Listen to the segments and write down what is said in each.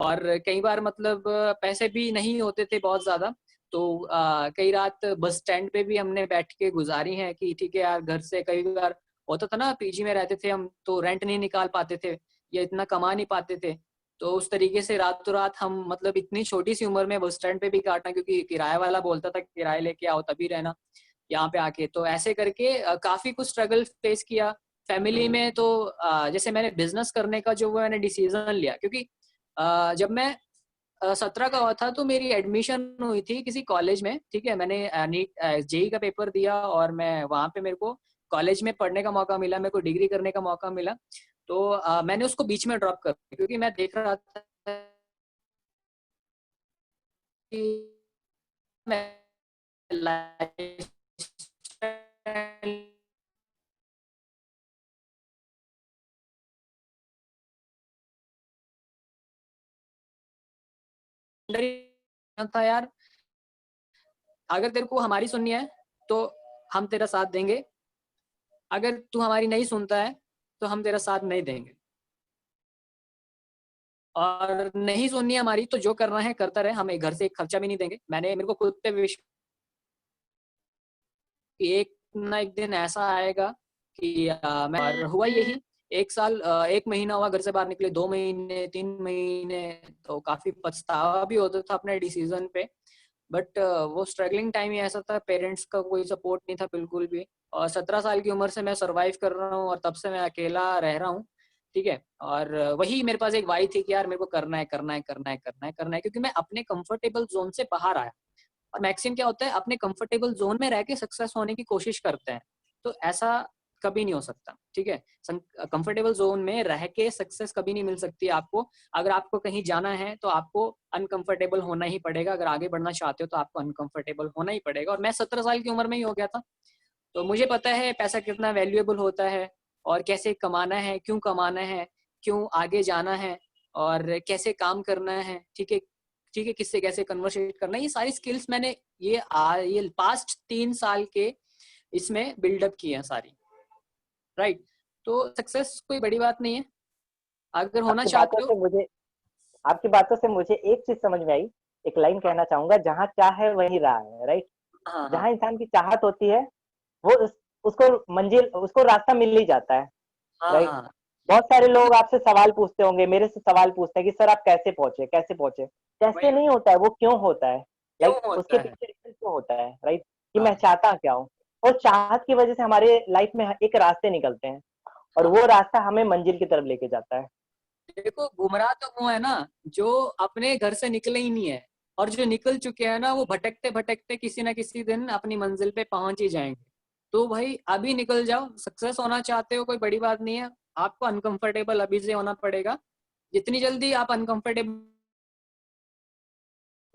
और कई बार मतलब पैसे भी नहीं होते थे बहुत ज्यादा, तो कई रात बस स्टैंड पे भी हमने बैठ के गुजारी है कि ठीक है यार, घर से कई बार होता था ना, पीजी में रहते थे हम तो रेंट नहीं निकाल पाते थे या इतना कमा नहीं पाते थे, तो उस तरीके से रातों रात हम मतलब इतनी छोटी सी उम्र में बस स्टैंड पे भी काटना, क्योंकि किराया वाला बोलता था किराया लेके आओ तभी रहना यहाँ पे आके, तो ऐसे करके काफी कुछ स्ट्रगल फेस किया फैमिली में। तो जैसे मैंने बिजनेस करने का जो वो मैंने डिसीजन लिया, क्योंकि जब मैं 17 का हुआ था तो मेरी एडमिशन हुई थी किसी कॉलेज में, ठीक है, मैंने नीट जेई का पेपर दिया और मैं वहां पे मेरे को कॉलेज में पढ़ने का मौका मिला, मेरे को डिग्री करने का मौका मिला। तो मैंने उसको बीच में ड्रॉप कर दिया, क्योंकि मैं देख रहा था कि मैं लाइफ था यार, अगर तेरे को हमारी सुननी है तो हम तेरा साथ देंगे, अगर तू हमारी नहीं सुनता है तो हम तेरा साथ नहीं देंगे, और नहीं सुननी है हमारी तो जो करना है करता रहे, हम एक घर से एक खर्चा भी नहीं देंगे। मैंने मेरे को खुद पे विश्वास कि एक ना एक दिन ऐसा आएगा कि मैं, और हुआ यही। एक साल 1 महीना हुआ घर से बाहर निकले, 2 महीने 3 महीने, तो काफी पछतावा भी होता था अपने डिसीजन पे, बट वो स्ट्रगलिंग टाइम ही ऐसा था, पेरेंट्स का कोई सपोर्ट नहीं था बिल्कुल भी, और 17 साल की उम्र से मैं सरवाइव कर रहा हूँ और तब से मैं अकेला रह रहा हूँ, ठीक है। और वही मेरे पास एक वाई थी कि यार मेरे को करना है करना है करना है करना है करना है, क्योंकि मैं अपने कंफर्टेबल जोन से बाहर आया, और मैक्सिमम क्या होता है अपने कंफर्टेबल जोन में रह के सक्सेस होने की कोशिश करते हैं, तो ऐसा कभी नहीं हो सकता, ठीक है। कंफर्टेबल जोन में रह के सक्सेस कभी नहीं मिल सकती आपको। अगर आपको कहीं जाना है तो आपको अनकंफर्टेबल होना ही पड़ेगा, अगर आगे बढ़ना चाहते हो तो आपको अनकंफर्टेबल होना ही पड़ेगा, और मैं 17 साल की उम्र में ही हो गया था, तो मुझे पता है पैसा कितना वैल्यूएबल होता है, और कैसे कमाना है, क्यों आगे जाना है, और कैसे काम करना है, ठीक है, ठीक है, किससे कैसे कन्वर्सेट करना है, ये सारी स्किल्स मैंने ये पास्ट 3 साल के इसमें बिल्डअप की है सारी, राइट। तो सक्सेस कोई बड़ी बात नहीं है, अगर होना आपकी बातों चाहते हो। से मुझे आपकी बातों से मुझे एक चीज समझ में आई। एक लाइन कहना चाहूंगा, जहाँ चाह है वहीं राह है, राइट। हाँ हाँ जहाँ इंसान की चाहत होती है वो उसको रास्ता मिल ही जाता है, हाँ राइट। हाँ, बहुत सारे लोग आपसे सवाल पूछते होंगे, मेरे से सवाल पूछते हैं कि सर आप कैसे पहुंचे। कैसे वही नहीं होता है, वो क्यों होता है, क्यों लाइक उसके होता है। पीछे रीजन क्यों होता है, राइट। कि मैं हाँ चाहता क्या हूँ, और चाहत की वजह से हमारे लाइफ में एक रास्ते निकलते हैं, और हाँ, वो रास्ता हमें मंजिल की तरफ लेके जाता है। देखो गुमराह तो वो है ना जो अपने घर से निकले ही नहीं है, और जो निकल चुके हैं ना वो भटकते भटकते किसी ना किसी दिन अपनी मंजिल पे पहुंच ही जाएंगे। तो भाई अभी निकल जाओ, सक्सेस होना चाहते हो कोई बड़ी बात नहीं है, आपको अनकंफर्टेबल अभी से होना पड़ेगा, जितनी जल्दी आप अनकंफर्टेबल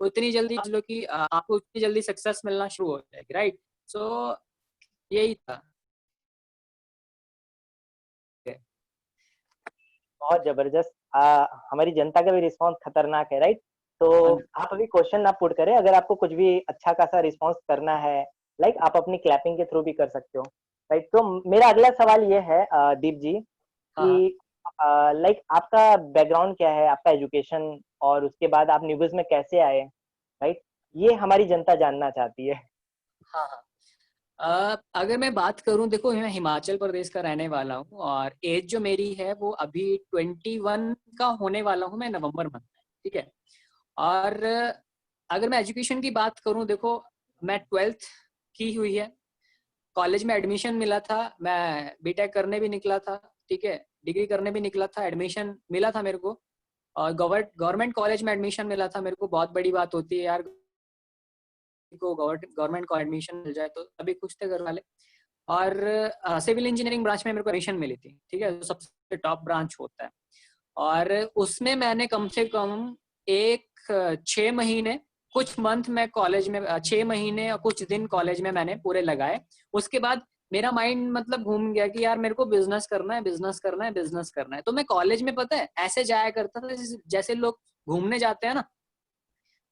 उतनी जल्दी समझ लो कि आपको उतनी जल्दी सक्सेस मिलना शुरू हो जाएगी, राइट। सो यही था। बहुत जबरदस्त। हमारी जनता का भी रिस्पॉन्स खतरनाक है, राइट। तो आप अभी क्वेश्चन ना पुट करें, अगर आपको कुछ भी अच्छा खासा रिस्पॉन्स करना है, लाइक आप अपनी क्लैपिंग के थ्रू भी कर सकते हो, राइट। तो मेरा अगला सवाल ये है दीप जी, हाँ हाँ कि लाइक आपका बैकग्राउंड क्या है, आपका एजुकेशन, और उसके बाद आप न्यूज में कैसे आए, राइट। ये हमारी जनता जानना चाहती है। हाँ हाँ। अगर मैं बात करूं, देखो मैं हिमाचल प्रदेश का रहने वाला हूं, और एज जो मेरी है वो अभी 21 का होने वाला हूं मैं, नवंबर मंथ में, ठीक है। और अगर मैं एजुकेशन की बात करूं, देखो मैं 12th की हुई है, कॉलेज में एडमिशन मिला था, मैं बीटेक करने भी निकला था, ठीक है, डिग्री करने भी निकला था, एडमिशन मिला था मेरे को, और गवर्नमेंट कॉलेज में एडमिशन मिला था मेरे को, बहुत बड़ी बात होती है यार को गवर्नमेंट को एडमिशन मिल जाए, तो अभी खुश थे घर वाले। और सिविल इंजीनियरिंग ब्रांच में मेरे को एडमिशन मिली थी, ठीक है, जो सबसे टॉप ब्रांच होता है, और उसमें मैंने कम से कम एक 6 महीने कुछ मंथ में कॉलेज में 6 महीने और कुछ दिन कॉलेज में मैंने पूरे लगाए। उसके बाद मेरा माइंड मतलब घूम गया कि यार मेरे को बिजनेस करना है, बिजनेस करना है, बिजनेस करना है, तो मैं कॉलेज में पता है ऐसे जाया करता था जैसे लोग घूमने जाते हैं ना,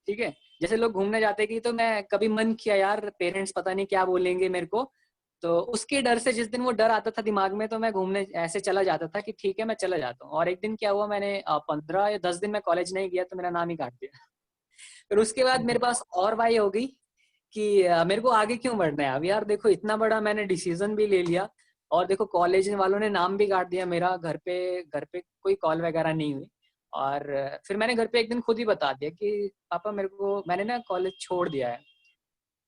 ठीक है, जैसे लोग घूमने जाते कि, तो मैं कभी मन किया यार पेरेंट्स पता नहीं क्या बोलेंगे मेरे को, तो उसके डर से, जिस दिन वो डर आता था दिमाग में, तो मैं घूमने ऐसे चला जाता था कि ठीक है मैं चला जाता हूँ। और एक दिन क्या हुआ, मैंने 15 या 10 दिन मैं कॉलेज नहीं गया तो मेरा नाम ही काट दिया। फिर उसके बाद मेरे पास और वाई हो गई कि मेरे को आगे क्यों बढ़ना है अब यार। देखो इतना बड़ा मैंने डिसीजन भी ले लिया, और देखो कॉलेज वालों ने नाम भी काट दिया मेरा। घर पे कोई कॉल वगैरह नहीं हुई। और फिर मैंने घर पे एक दिन खुद ही बता दिया कि पापा मैंने ना कॉलेज छोड़ दिया है।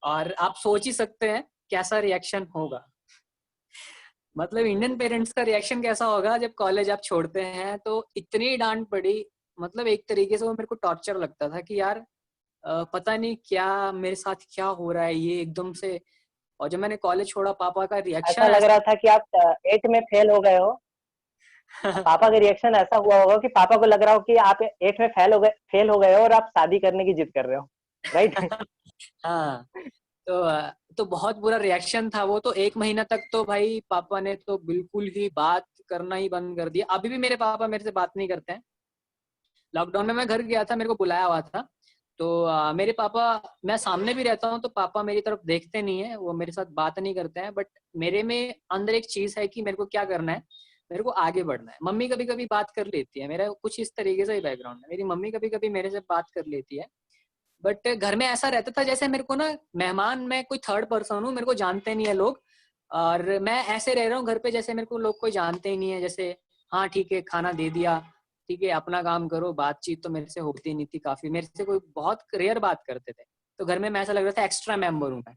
और आप सोच ही सकते हैं कैसा रिएक्शन होगा। मतलब इंडियन पेरेंट्स का रिएक्शन कैसा होगा जब कॉलेज आप छोड़ते हैं। तो इतनी डांट पड़ी, मतलब एक तरीके से वो मेरे को टॉर्चर लगता था कि यार पता नहीं क्या मेरे साथ क्या हो रहा है ये एकदम से। और जब मैंने कॉलेज छोड़ा, पापा का ऐसा रिएक्शन लग ऐसा। रहा था कि आप 8 में फेल हो गए हो। पापा का रिएक्शन ऐसा हुआ होगा कि पापा को लग रहा हो कि आप 8 में फेल हो गए हो और आप शादी करने की जिद कर रहे हो, राइट? हाँ, तो बहुत बुरा रिएक्शन था वो। तो 1 महीना तक तो भाई पापा ने तो बिल्कुल ही बात करना ही बंद कर दिया। अभी भी मेरे पापा मेरे से बात नहीं करते हैं। लॉकडाउन में मैं घर गया था, मेरे को बुलाया हुआ था। तो मेरे पापा, मैं सामने भी रहता हूँ तो पापा मेरी तरफ देखते नहीं है, वो मेरे साथ बात नहीं करते हैं। बट मेरे में अंदर एक चीज है कि मेरे को क्या करना है, मेरे को आगे बढ़ना है। मम्मी कभी कभी बात कर लेती है, मेरा कुछ इस तरीके से ही बैकग्राउंड है। मेरी मम्मी कभी कभी मेरे से बात कर लेती है। बट घर में ऐसा रहता था जैसे मेरे को ना मेहमान, मैं कोई थर्ड पर्सन हूँ, मेरे को जानते नहीं है लोग। और मैं ऐसे रह रहा हूँ घर पे जैसे मेरे को लोग कोई जानते ही नहीं है। जैसे हाँ ठीक है, खाना दे दिया, ठीक है अपना काम करो। बातचीत तो मेरे से होती नहीं थी, काफी मेरे से कोई बहुत रेयर बात करते थे। तो घर में मैं ऐसा लग रहा था एक्स्ट्रा मेंबर हूँ मैं।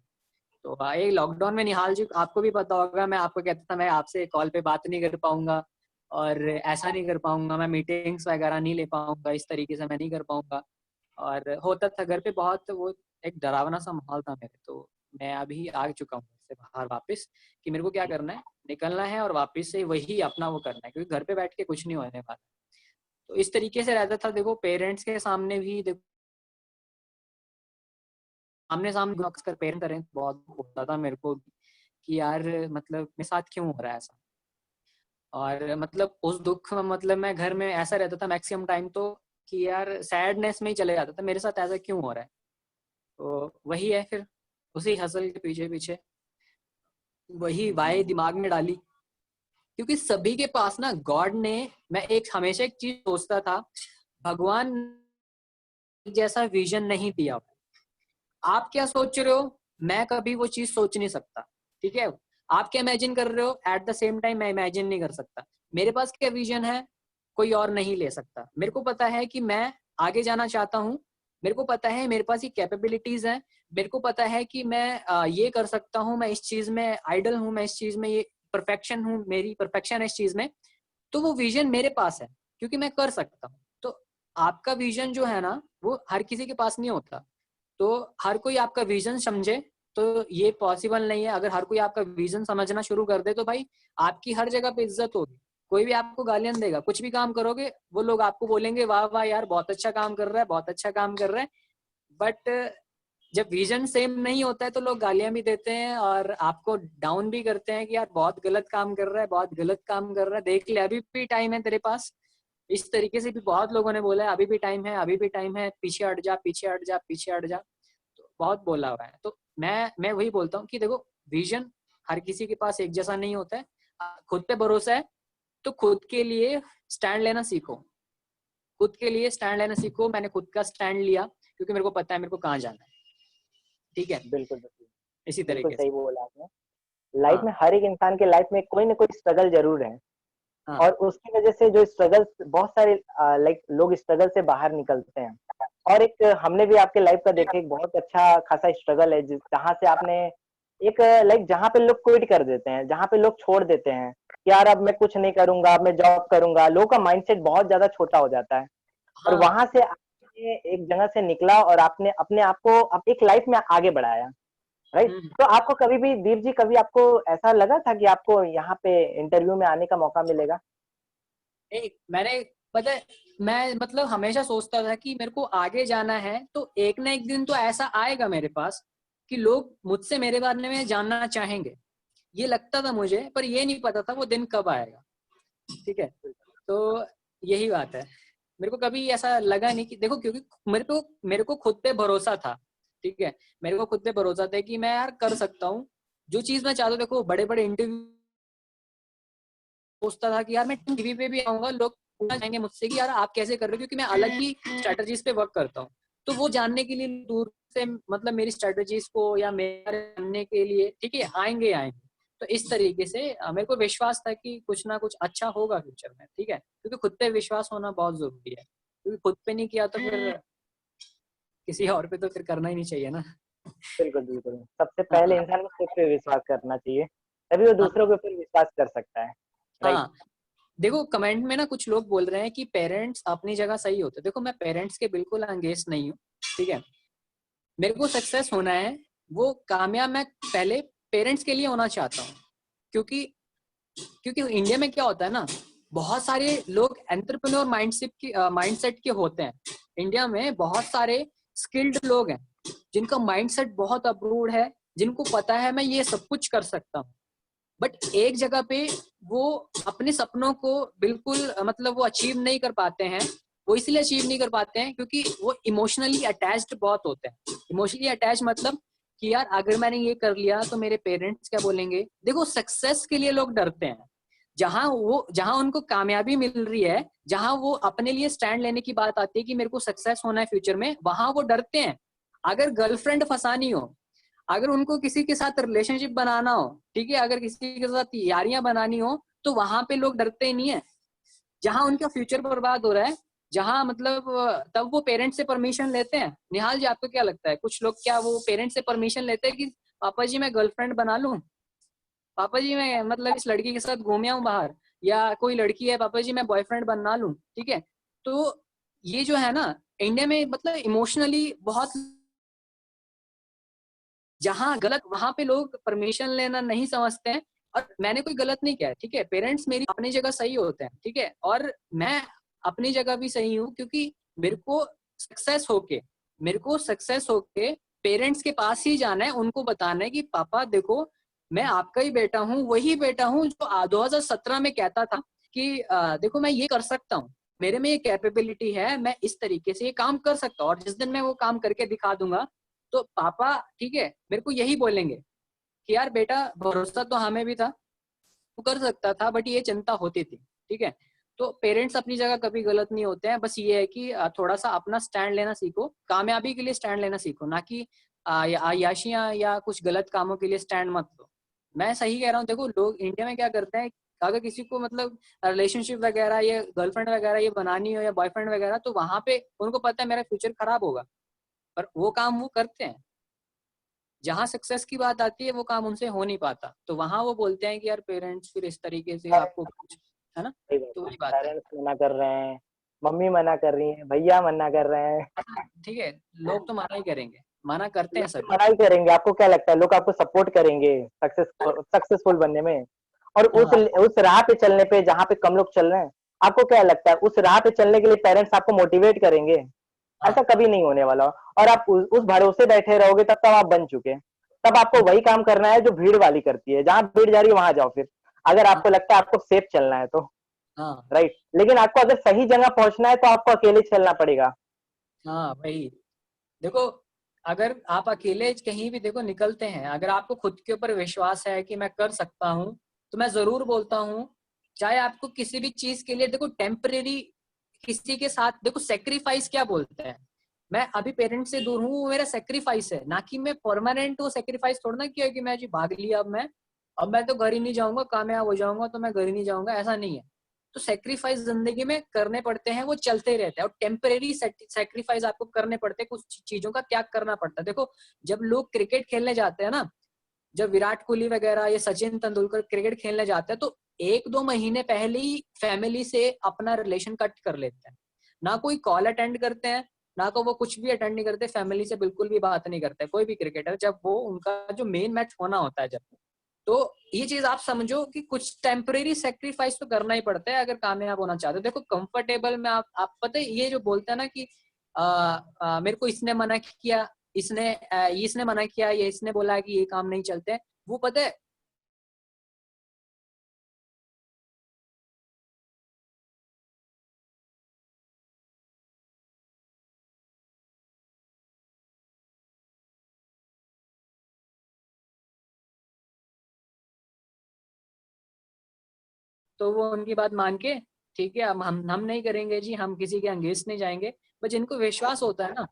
तो ये लॉकडाउन में निहाल जी आपको भी पता होगा, मैं आपको कहता था मैं आपसे कॉल पे बात नहीं कर पाऊंगा, और ऐसा नहीं कर पाऊंगा, मैं मीटिंग्स वगैरह नहीं ले पाऊंगा, इस तरीके से मैं नहीं कर पाऊंगा। और होता था घर पे बहुत वो, एक डरावना सा माहौल था मेरे। तो मैं अभी आ चुका हूँ घर से बाहर वापस, कि मेरे को क्या करना है, निकलना है और वापस से वही अपना वो करना है, क्योंकि घर पे बैठ के कुछ नहीं होने वाला। तो इस तरीके से रहता था। देखो पेरेंट्स के सामने भी, देखो आमने सामने अक्सर पेरेंट करें, बहुत होता था मेरे को कि यार मतलब मेरे साथ क्यों हो रहा है ऐसा। और मतलब उस दुख में, मतलब मैं घर में ऐसा रहता था मैक्सिमम टाइम तो, कि यार सैडनेस में ही चले जाता था, मेरे साथ ऐसा क्यों हो रहा है। तो वही है फिर, उसी हसल के पीछे पीछे वही वाई दिमाग में डाली। क्योंकि सभी के पास ना गॉड ने, मैं एक हमेशा एक चीज सोचता था, भगवान जैसा विजन नहीं दिया। आप क्या सोच रहे हो, मैं कभी वो चीज सोच नहीं सकता, ठीक है। आप क्या इमेजिन कर रहे हो, एट द सेम टाइम मैं इमेजिन नहीं कर सकता। मेरे पास क्या विजन है, कोई और नहीं ले सकता। मेरे को पता है कि मैं आगे जाना चाहता हूँ, मेरे को पता है मेरे पास ये कैपेबिलिटीज है, मेरे को पता है कि मैं ये कर सकता हूँ, मैं इस चीज में आइडल हूँ, मैं इस चीज में ये परफेक्शन हूँ, मेरी परफेक्शन है इस चीज में। तो वो विजन मेरे पास है, क्योंकि मैं कर सकता हूँ। तो आपका विजन जो है ना, वो हर किसी के पास नहीं होता। तो हर कोई आपका विजन समझे तो ये पॉसिबल नहीं है। अगर हर कोई आपका विजन समझना शुरू कर दे तो भाई आपकी हर जगह पे इज्जत होगी। कोई भी आपको गालियां देगा, कुछ भी काम करोगे वो लोग आपको बोलेंगे वाह वाह यार बहुत अच्छा काम कर रहा है, बहुत अच्छा काम कर रहा है। बट जब विजन सेम नहीं होता है तो लोग गालियां भी देते हैं और आपको डाउन भी करते हैं कि यार बहुत गलत काम कर रहा है, बहुत गलत काम कर रहा है, देख ले अभी भी टाइम है तेरे पास। इस तरीके से भी बहुत लोगों ने बोला है अभी भी टाइम है, अभी भी टाइम है, पीछे हट जा, पीछे हट जा, पीछे हट जा। तो बहुत बोला हुआ है। तो मैं वही बोलता हूँ कि देखो विजन हर किसी के पास एक जैसा नहीं होता है। खुद पे भरोसा है तो खुद के लिए स्टैंड लेना सीखो, खुद के लिए स्टैंड लेना सीखो। मैंने खुद का स्टैंड लिया क्योंकि मेरे को पता है मेरे को कहाँ जाना है, ठीक है। बिल्कुल, बिल्कुल। इसी बिल्कुल तरीके से। सही बोला आपने। लाइफ हाँ में हर एक इंसान के लाइफ में कोई ना कोई स्ट्रगल ज़रूर है हाँ। और उसकी वज़ह से जो स्ट्रगल्स बहुत सारे लाइक लोग स्ट्रगल से बाहर निकलते हैं। और एक हमने भी आपके लाइफ का देखा एक बहुत अच्छा खासा स्ट्रगल है जिस जहाँ से आपने एक लाइक जहाँ पे लोग क्विट कर देते हैं, जहाँ पे लोग छोड़ देते हैं, कि यार अब मैं कुछ नहीं करूँगा, अब मैं जॉब करूँगा, लोगों का माइंडसेट बहुत ज़्यादा छोटा हो जाता है। और हाँ। वहाँ से आपने एक जगह से निकला और आपने अपने आप को अब एक लाइफ में आगे बढ़ाया, राइट? हम्म। तो आपको कभी भी दीप जी कभी आपको ऐसा लगा था कि आपको यहाँ पे इंटरव्यू में आने का मौका मिलेगा? मैंने पता है, मैं मतलब हमेशा सोचता था कि मेरे को आगे जाना है तो एक ना एक दिन तो ऐसा आएगा मेरे पास कि लोग मुझसे मेरे बारे में जानना चाहेंगे। ये लगता था मुझे, पर ये नहीं पता था वो दिन कब आएगा, ठीक है। तो यही बात है, मेरे को कभी ऐसा लगा नहीं कि देखो, क्योंकि मेरे को खुद पे भरोसा था, ठीक है। मेरे को खुद पे भरोसा था कि मैं यार कर सकता हूँ। जो चीज मैं चाहता हूँ, देखो बड़े बड़े इंटरव्यू सोचता था कि यार मैं टीवी पे भी आऊंगा, लोग पूछना चाहेंगे मुझसे कि यार आप कैसे कर रहे हो, क्योंकि मैं अलग ही स्ट्रेटजीज पे वर्क करता हूँ। तो वो जानने के लिए दूर से मतलब मेरी स्ट्रेटजीज को या मेरे जानने के लिए, ठीक है, आएंगे आएंगे। तो इस तरीके से मेरे को विश्वास था कि कुछ ना कुछ अच्छा होगा फ्यूचर में, ठीक है, क्योंकि खुद पे विश्वास होना बहुत जरूरी है, क्योंकि खुद पे नहीं किया तो फिर किसी और पे तो फिर करना ही नहीं चाहिए ना। बिल्कुल, बिल्कुल। सबसे पहले हाँ इंसान को खुद पे विश्वास करना चाहिए, तभी वो हाँ दूसरों के ऊपर विश्वास कर सकता है, राइट? हाँ। देखो कमेंट में ना कुछ लोग बोल रहे हैं कि पेरेंट्स अपनी जगह सही होते हैं। देखो मैं पेरेंट्स के बिल्कुल अगेंस्ट नहीं हूँ, ठीक है। मेरे को सक्सेस होना है, वो कामयाब मैं पहले पेरेंट्स के लिए होना चाहता हूँ, क्योंकि क्योंकि इंडिया में क्या होता है ना, बहुत सारे लोग एंटरप्रेन्योर माइंडसेट के होते हैं। इंडिया में बहुत सारे स्किल्ड लोग हैं जिनका माइंडसेट बहुत अप्रूव्ड है, जिनको पता है मैं ये सब कुछ कर सकता हूँ, बट एक जगह पे वो अपने सपनों को बिल्कुल मतलब वो अचीव नहीं कर पाते हैं। वो इसलिए अचीव नहीं कर पाते हैं क्योंकि वो इमोशनली अटैच्ड बहुत होते हैं। इमोशनली अटैच मतलब कि यार अगर मैंने ये कर लिया तो मेरे पेरेंट्स क्या बोलेंगे। देखो सक्सेस के लिए लोग डरते हैं, जहां उनको कामयाबी मिल रही है, जहां वो अपने लिए स्टैंड लेने की बात आती है कि मेरे को सक्सेस होना है फ्यूचर में, वहां वो डरते हैं। अगर गर्लफ्रेंड फंसानी हो, अगर उनको किसी के साथ रिलेशनशिप बनाना हो, ठीक है, अगर किसी के साथ यारियां बनानी हो, तो वहां पे लोग डरते ही नहीं है। जहां उनका फ्यूचर बर्बाद हो रहा है, जहां मतलब तब वो पेरेंट्स से परमिशन लेते हैं। निहाल जी आपको क्या लगता है, कुछ लोग क्या वो पेरेंट्स से परमिशन लेते हैं कि पापा जी मैं गर्लफ्रेंड बना लूं, पापा जी मैं मतलब इस लड़की के साथ घूम आऊं बाहर, या कोई लड़की है पापा जी मैं बॉयफ्रेंड बना लूं, ठीक है। तो ये जो है ना, इंडिया में मतलब इमोशनली बहुत, जहां गलत वहां पे लोग परमिशन लेना नहीं समझते हैं। और मैंने कोई गलत नहीं किया है, ठीक है, पेरेंट्स मेरी अपनी जगह सही होते हैं, ठीक है, और मैं अपनी जगह भी सही हूँ, क्योंकि मेरे को सक्सेस होके मेरे को सक्सेस होके पेरेंट्स के पास ही जाना है, उनको बताना है कि पापा देखो मैं आपका ही बेटा हूँ, वही बेटा हूँ जो 2017 में कहता था कि देखो मैं ये कर सकता हूँ, मेरे में ये कैपेबिलिटी है, मैं इस तरीके से ये काम कर सकता हूँ, और जिस दिन मैं वो काम करके दिखा दूंगा तो पापा, ठीक है, मेरे को यही बोलेंगे कि यार बेटा भरोसा तो हमें भी था, तू कर सकता था, बट ये चिंता होती थी, ठीक है। तो पेरेंट्स अपनी जगह कभी गलत नहीं होते हैं, बस ये है कि थोड़ा सा अपना स्टैंड लेना सीखो, कामयाबी के लिए स्टैंड लेना सीखो, ना कि आयाशियां या कुछ गलत कामों के लिए स्टैंड मत लो। मैं सही कह रहा हूँ। देखो लोग इंडिया में क्या करते हैं, अगर किसी को मतलब रिलेशनशिप वगैरह या गर्लफ्रेंड वगैरह ये बनानी हो या बॉयफ्रेंड वगैरह, तो वहां पे उनको पता है मेरा फ्यूचर खराब होगा, पर वो काम वो करते हैं। जहाँ सक्सेस की बात आती है वो काम उनसे हो नहीं पाता, तो वहां वो बोलते हैं कि यार पेरेंट्स फिर इस तरीके से आपको कुछ, है ना। सही बात तो है। वही बात है। पेरेंट्स मना कर रहे हैं, मम्मी मना कर रही है, भैया मना कर रहे हैं। ठीक है, लोग तो मना ही करेंगे, मना करते हैं लोग तो सभी। मना ही करेंगे, आपको क्या लगता है लोग आपको सपोर्ट करेंगे सक्सेसफुल बनने में? और हाँ उस राह पे चलने पे जहाँ पे कम लोग चल रहे हैं, आपको क्या लगता है उस राह पे चलने के लिए पेरेंट्स आपको मोटिवेट करेंगे? हाँ ऐसा कभी नहीं होने वाला। और आप उस भरोसे बैठे रहोगे तब तक आप बन चुके हैं। तब आपको वही काम करना है जो भीड़ वाली करती है, जहां भीड़ जा रही है वहां जाओ फिर, अगर हाँ आपको लगता है आपको सेफ चलना है तो, हाँ राइट। लेकिन आपको अगर सही जगह पहुंचना है तो आपको अकेले चलना पड़ेगा। हाँ वही। देखो अगर आप अकेले कहीं भी देखो निकलते हैं, अगर आपको खुद के ऊपर विश्वास है कि मैं कर सकता हूँ, तो मैं जरूर बोलता हूँ, चाहे आपको किसी भी चीज के लिए देखो टेम्परेरी किसी के साथ देखो सेक्रीफाइस क्या बोलते हैं। मैं अभी पेरेंट्स से दूर हूँ, वो मेरा सेक्रीफाइस है, ना कि मैं परमानेंट वो सेक्रीफाइस थोड़ा ना किया कि मैं जी भाग लिया, अब मैं तो घर ही नहीं जाऊंगा, कामयाब हो जाऊंगा तो मैं घर ही नहीं जाऊंगा, ऐसा नहीं है। तो सेक्रीफाइस जिंदगी में करने पड़ते हैं, वो चलते ही रहते हैं, और टेम्परेरी सेक्रीफाइस आपको करने पड़ते हैं, कुछ चीजों का त्याग करना पड़ता है। देखो जब लोग क्रिकेट खेलने जाते हैं ना, जब विराट कोहली वगैरह या सचिन तेंदुलकर क्रिकेट खेलने जाते हैं, तो 1-2 महीने पहले ही फैमिली से अपना रिलेशन कट कर लेते हैं, ना कोई कॉल अटेंड करते हैं, ना को वो कुछ भी अटेंड नहीं करते, फैमिली से बिल्कुल भी बात नहीं करते। कोई भी क्रिकेटर जब वो उनका जो मेन मैच होना होता है, जब, तो ये चीज आप समझो कि कुछ टेम्परेरी सेक्रीफाइस तो करना ही पड़ता है अगर कामयाब होना चाहते हो। देखो कंफर्टेबल में आप पता है ये जो बोलते हैं ना कि मेरे को इसने मना किया, इसने मना किया, या इसने बोला कि ये काम नहीं चलते, वो पता है तो वो उनकी बात मान के ठीक है, हम नहीं करेंगे जी, हम किसी के अगेंस्ट नहीं जाएंगे। बट जिनको विश्वास होता है ना,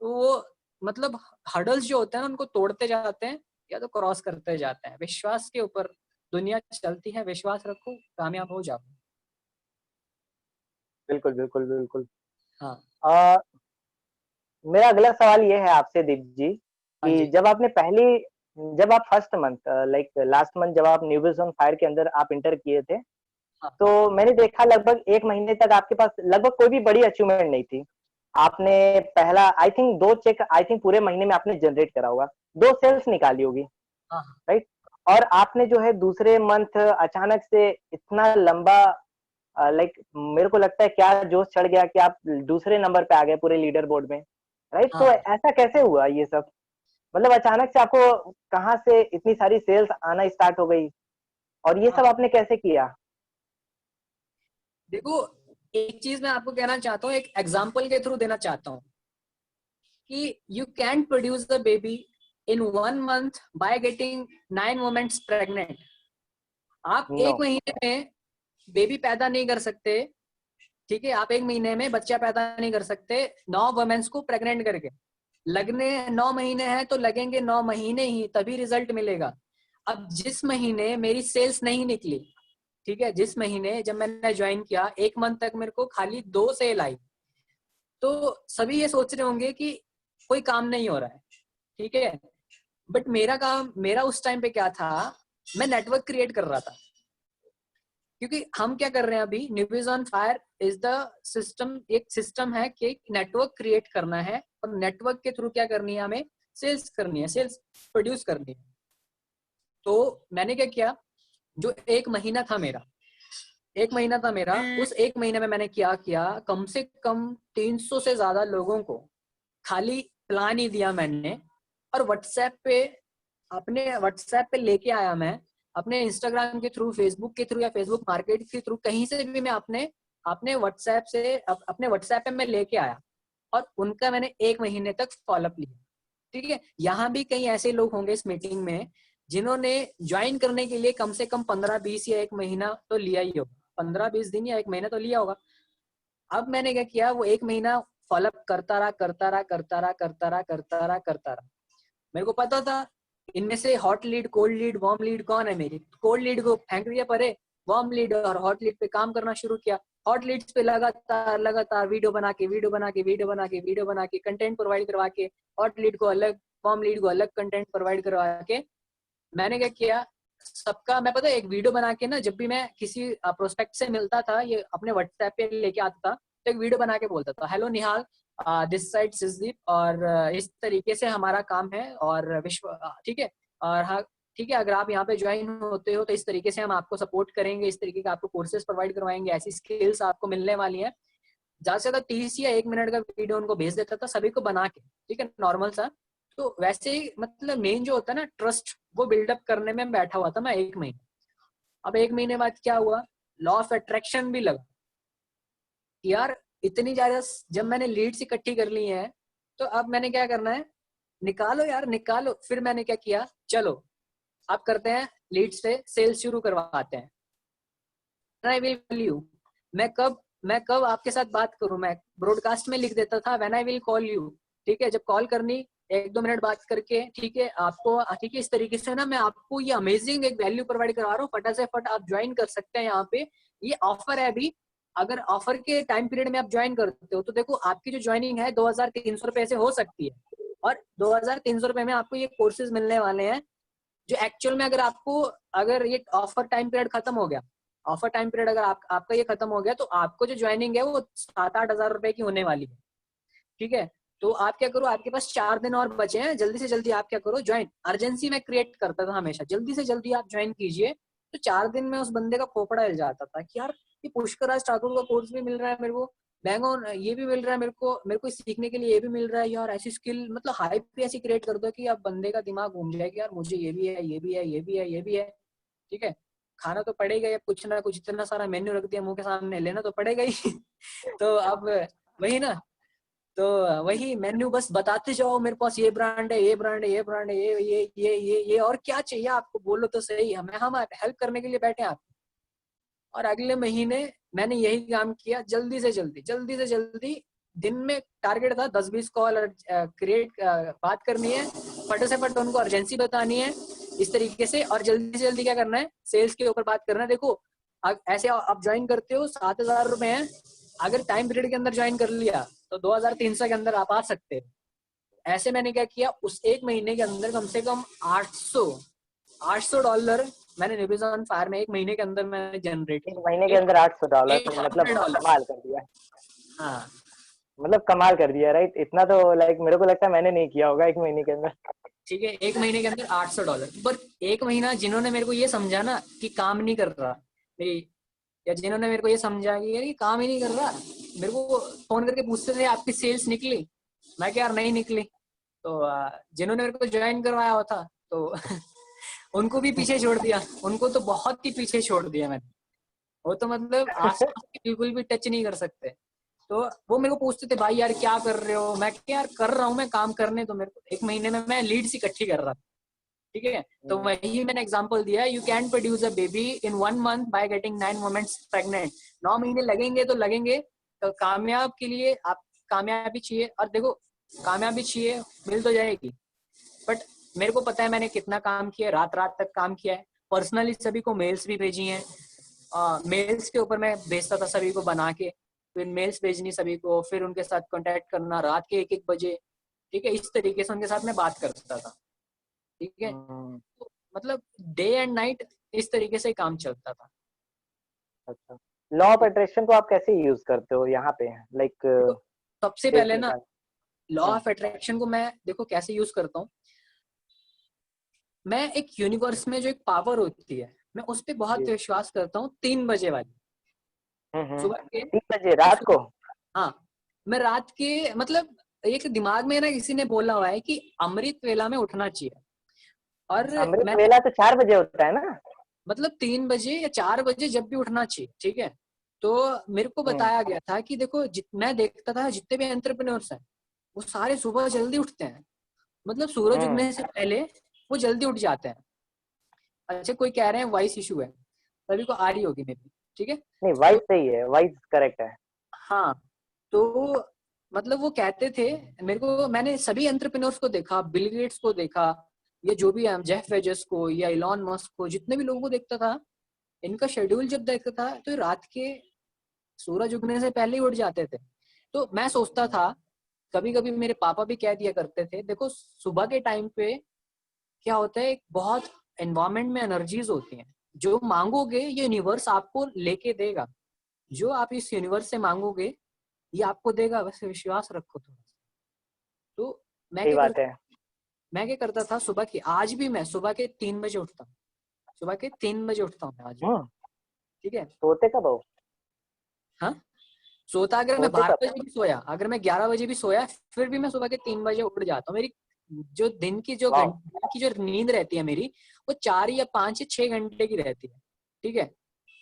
तो वो मतलब हर्डल्स जो होते हैं उनको तोड़ते जाते हैं या तो क्रॉस करते जाते हैं। विश्वास के ऊपर दुनिया चलती है, विश्वास रखो, कामयाब हो जाओ। बिल्कुल, बिल्कुल, बिल्कुल। हाँ अ, मेरा अगला सवाल ये है आपसे दीप जी, हाँ कि जी जब आप first month like last month जब आप न्यूबिल्स ऑन फायर के अंदर आप इंटर किए थे, हाँ तो मैंने देखा लगभग 1 महीने तक आपके पास लगभग कोई भी बड़ी अचीवमेंट नहीं थी। आपने पहला I think 2 check I think पूरे महीने में आपने जनरेट करा होगा, 2 सेल्स निकाली होगी, हाँ हाँ। राइट? और आपने जो है दूसरे मंथ अचानक से इतना लंबा लाइक मेरे को लगता है क्या जोश चढ़ गया कि आप दूसरे नंबर पे आ गए पूरे लीडर बोर्ड में, राइट? तो हाँ ऐसा कैसे हुआ ये सब? मतलब अचानक से आपको कहाँ से इतनी सारी सेल्स आना स्टार्ट हो गई और ये हाँ। सब आपने कैसे किया? देखो, एक चीज मैं आपको कहना चाहता हूँ, एक एग्जाम्पल के थ्रू देना चाहता हूँ कि you can produce the baby in 1 month by getting 9 women's pregnant. आप नो। 1 महीने में बेबी पैदा नहीं कर सकते, ठीक है? आप 1 महीने में बच्चा पैदा नहीं कर सकते 9 वुमेन्स को प्रेग्नेंट करके। लगने 9 महीने हैं तो लगेंगे 9 महीने ही, तभी रिजल्ट मिलेगा। अब जिस महीने मेरी सेल्स नहीं निकली, ठीक है, जिस महीने जब मैंने ज्वाइन किया 1 मंथ तक मेरे को खाली 2 सेल आई, तो सभी ये सोच रहे होंगे कि कोई काम नहीं हो रहा है, ठीक है? बट मेरा काम, मेरा उस टाइम पे क्या था, मैं नेटवर्क क्रिएट कर रहा था। क्योंकि हम क्या कर रहे हैं अभी, newbies on fire is the system, एक सिस्टम है कि नेटवर्क क्रिएट करना है और नेटवर्क के थ्रू क्या करनी है, हमें सेल्स करनी है, सेल्स प्रोड्यूस करनी है। तो मैंने क्या किया, जो 1 महीना था मेरा, 1 महीना था मेरा, उस 1 महीने में मैंने क्या किया, कम से कम 300 से ज्यादा लोगों को खाली प्लान ही दिया मैंने। और व्हाट्सएप पे, अपने व्हाट्सएप पे लेके आया मैं, अपने इंस्टाग्राम के थ्रू, फेसबुक के थ्रू या फेसबुक मार्केट के थ्रू, कहीं से भी मैं अपने अपने व्हाट्सएप से अपने व्हाट्सएप पे मैं लेके आया और उनका मैंने 1 महीने तक फॉलोअप लिया, ठीक है? यहाँ भी कई ऐसे लोग होंगे इस मीटिंग में जिन्होंने ज्वाइन करने के लिए कम से कम 15-20 या 1 महीना तो लिया ही होगा, 15-20 दिन या 1 महीना तो लिया होगा। अब मैंने क्या किया, वो 1 महीना फॉलोअप करता रहा, करता रहा, करता रहा, करता रहा, करता रहा, करता रहा। मेरे को पता था इनमें से hot lead, cold lead, warm lead कौन है मेरी। कोल्ड लीड को फेंक दिया परे, वार्म लीड और हॉट लीड पे काम करना शुरू किया। हॉट लीड्स पे लगातार लगातार वीडियो बना के, वीडियो बना के, वीडियो बना के, वीडियो बना के, कंटेंट प्रोवाइड करवा के, हॉट लीड को अलग, वार्म लीड को अलग कंटेंट प्रोवाइड करवा के, मैंने क्या किया, सबका मैं, पता है, एक वीडियो बना के ना, जब भी मैं किसी प्रोस्पेक्ट से मिलता था, ये अपने व्हाट्सएप पे लेके आता था, तो एक वीडियो बना के बोलता था, हेलो निहाल, दिस साइड सिजदीप, और इस तरीके से हमारा काम है, और विश्व, ठीक है, और हाँ ठीक है, अगर आप यहाँ पे ज्वाइन होते हो तो इस तरीके से हम आपको सपोर्ट करेंगे, इस तरीके का आपको कोर्सेज प्रोवाइड करवाएंगे, ऐसी स्किल्स आपको मिलने वाली हैं। ज्यादा से ज्यादा 30 या 1 मिनट का वीडियो उनको भेज देता था, सभी को बना के, ठीक है, नॉर्मल सा। तो वैसे ही मतलब मेन जो होता है ना, ट्रस्ट, वो बिल्डअप करने में बैठा हुआ था मैं 1 महीने। अब 1 महीने बाद क्या हुआ, लॉ ऑफ अट्रैक्शन भी लगा कि यार इतनी ज्यादा जब मैंने लीड्स इकट्ठी कर ली हैं, तो अब मैंने क्या करना है, निकालो यार निकालो। फिर मैंने क्या किया, चलो आप करते हैं, लीड से सेल्स शुरू करवाते हैं। आई विल कॉल यू, मैं कब आपके साथ बात करूं, मैं ब्रॉडकास्ट में लिख देता था when I will call you, ठीक है? जब कॉल करनी, 1-2 मिनट बात करके, ठीक है, आपको, ठीक है, इस तरीके से ना मैं आपको ये अमेजिंग एक वैल्यू प्रोवाइड करवा रहा हूँ, फटा से फट आप ज्वाइन कर सकते हैं यहाँ पे, ये ऑफर है अभी। अगर ऑफर के टाइम पीरियड में आप ज्वाइन करते हो तो देखो आपकी जो ज्वाइनिंग है 2,300 रुपए से हो सकती है, और 2,300 रुपए में आपको ये कोर्सेज मिलने वाले हैं, जो एक्चुअल में अगर आपको, अगर ये ऑफर टाइम पीरियड खत्म हो गया, ऑफर टाइम पीरियड अगर आपका ये खत्म हो गया, तो आपको जो ज्वाइनिंग है वो 7-8 हजार रुपए की होने वाली है, ठीक है? तो आप क्या करो, आपके पास 4 दिन और बचे हैं, जल्दी से जल्दी आप क्या करो, ज्वाइन। अर्जेंसी में क्रिएट करता था हमेशा, जल्दी से जल्दी आप ज्वाइन कीजिए। तो 4 दिन में उस बंदे का खोपड़ा हिल जाता था कि यार ये पुष्कर राज ठाकुर का कोर्स भी मिल रहा है मेरे को, बैंगो ये भी मिल रहा है मेरे को सीखने के लिए ये भी मिल रहा है यार, ऐसी स्किल, मतलब हाइप भी ऐसी क्रिएट कर दो कि अब बंदे का दिमाग घूम जाए कि यार मुझे ये भी है, ये भी है, ये भी है, ये भी है, ठीक है? खाना तो पड़ेगा या कुछ ना कुछ, इतना सारा मेन्यू रख दिया मुंह के सामने, लेना तो पड़ेगा ही। तो अब वही ना, तो वही मेन्यू बस बताते जाओ, मेरे पास ये ब्रांड है, ये ब्रांड है, ये ब्रांड है, ये और क्या चाहिए आपको, बोलो तो सही, हम हेल्प करने के लिए बैठे हैं आप। और अगले महीने मैंने यही काम किया, जल्दी से जल्दी दिन में टारगेट था 10-20 कॉल क्रिएट बात करनी है, फटे से फट उनको अर्जेंसी बतानी है इस तरीके से, और जल्दी से जल्दी क्या करना है, सेल्स के ऊपर बात करना है। देखो ऐसे आप ज्वाइन करते हो 7,000 रुपए हैं, अगर टाइम पीरियड के अंदर ज्वाइन कर लिया तो 2,300 के अंदर आप आ सकते हो। ऐसे मैंने क्या किया, उस एक महीने के अंदर कम से कम $800 मैंने निबिस ऑन फायर में एक महीने के अंदर मैंने जनरेट एक किया। महीने के अंदर $800 तो मतलब $800। कमाल कर दिया। हाँ मतलब कमाल कर दिया, राइट? इतना तो लाइक मेरे को लगता है मैंने नहीं किया होगा एक महीने के अंदर। ठीक है, एक महीने के अंदर $800। पर एक महीना जिन्होंने मेरे को ये समझा ना कि काम नहीं कर रहा मेरी, या जिन्होंने मेरे को ये समझा कि यार ये काम ही नहीं कर रहा, मेरे को फोन करके पूछते थे आपकी सेल्स निकली, मैं क्या यार नहीं निकली। तो जिन्होंने मेरे को ज्वाइन करवाया हुआ था तो उनको भी पीछे छोड़ दिया, उनको तो बहुत ही पीछे छोड़ दिया मैंने। वो तो मतलब आसपास के बिल्कुल भी टच नहीं कर सकते। तो वो मेरे को पूछते थे भाई यार क्या कर रहे हो, मैं क्या यार कर रहा हूँ, मैं काम करने तो मेरे को। एक महीने में मैं लीड्स इकट्ठी कर रहा था, ठीक है। तो वही मैंने एग्जांपल दिया, you can produce a baby in 1 month bye getting 9 moments pregnant. 9 महीने लगेंगे तो लगेंगे, तो कामयाब के लिए आप कामयाबी चाहिए, और देखो कामयाबी चाहिए मिल तो जाएगी, बट मेरे को पता है मैंने कितना काम किया, रात रात तक काम किया है, पर्सनली सभी को मेल्स भी भेजी हैं, मेल्स के ऊपर मैं भेजता था सभी को बना के, फिर मेल्स भेजनी सभी को, फिर उनके साथ कांटेक्ट करना रात के 1-1 बजे, ठीक है, इस तरीके से उनके साथ मैं बात करता था, ठीक है। तो मतलब डे एंड नाइट इस तरीके से काम चलता था। अच्छा, लॉ ऑफ अट्रैक्शन को आप कैसे यूज करते हो यहाँ पे, लाइक देखो सबसे सेल्स पहले ना निकालने? लॉ ऑफ अट्रैक्शन को मैं देखो कैसे यूज करता हूँ, मैं एक यूनिवर्स में जो एक पावर होती है मैं उस पर बहुत जी। विश्वास करता हूँ। 3 बजे वाली सुबह के 3 बजे रात को? हाँ, मैं रात के मतलब एक दिमाग में ना किसी ने बोला हुआ है कि अमृत वेला में उठना चाहिए, और अमृत मैंने वेला तो 4 बजे होता है ना? मतलब 3 बजे या 4 बजे जब भी उठना चाहिए, ठीक है। तो मेरे को बताया गया था कि देखो मैं देखता था जितने भी एंटरप्रेन्योर्स हैं वो सारे सुबह जल्दी उठते हैं, मतलब सूरज उगने से पहले वो जल्दी उठ जाते हैं। अच्छा कोई कह रहे हैं वॉइस इशू है, सभी को आ रही होगी मेरी, ठीक है। नहीं, वाइज तो सही है, वाइज करेक्ट है। हाँ, तो मतलब वो कहते थे मेरे को, मैंने सभी एंटरप्रेन्योर्स को देखा, बिल गेट्स को देखा, या जो भी है जेफ बेजोस को या इलॉन मस्क को, जितने भी लोगों को देखता था, इनका शेड्यूल जब देखता था तो रात के सूरज उगने से पहले ही उठ जाते थे। तो मैं सोचता था, कभी कभी मेरे पापा भी कह दिया करते थे, देखो सुबह के टाइम पे क्या होता है, एक बहुत एनवायरमेंट में एनर्जीज होती हैं, जो मांगोगे ये यूनिवर्स आपको लेके देगा, जो आप इस यूनिवर्स से मांगोगे ये आपको देगा, बस विश्वास रखो थोड़ा सा। तो सही बात है। मैं क्या करता था सुबह की, आज भी मैं सुबह के 3 बजे उठता हूँ, सुबह के 3 बजे उठता हूँ मैं आज भी, ठीक है। सोते कब हो? हाँ, सोता अगर मैं सोते 12 कब हो? बजे भी सोया, अगर मैं 11 बजे भी सोया, फिर भी मैं सुबह के 3 बजे उठ जाता हूँ। मेरी जो दिन की जो वाह। घंटे की जो नींद रहती है मेरी, वो 4 या 5 या 6 घंटे की रहती है, ठीक है।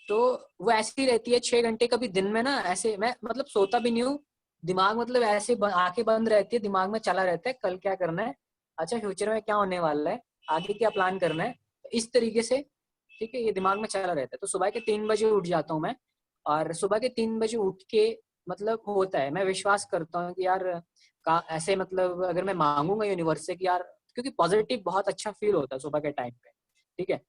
तो वो ऐसी ही रहती है 6 घंटे। कभी दिन में ना ऐसे मैं मतलब सोता भी नहीं हूँ, दिमाग मतलब ऐसे आंखें बंद रहती है, दिमाग में चला रहता है कल क्या करना है, अच्छा फ्यूचर में क्या होने वाला है, आगे क्या प्लान करना है, तो इस तरीके से, ठीक है, ये दिमाग में चला रहता है। तो सुबह के 3 बजे उठ जाता हूँ मैं, और सुबह के 3 बजे उठ के मतलब होता है, मैं विश्वास करता हूँ कि यार ऐसे मतलब अगर मैं मांगूंगा यूनिवर्स से कि यार, क्योंकि पॉजिटिव बहुत अच्छा फील होता है सुबह के टाइम पे, ठीक है।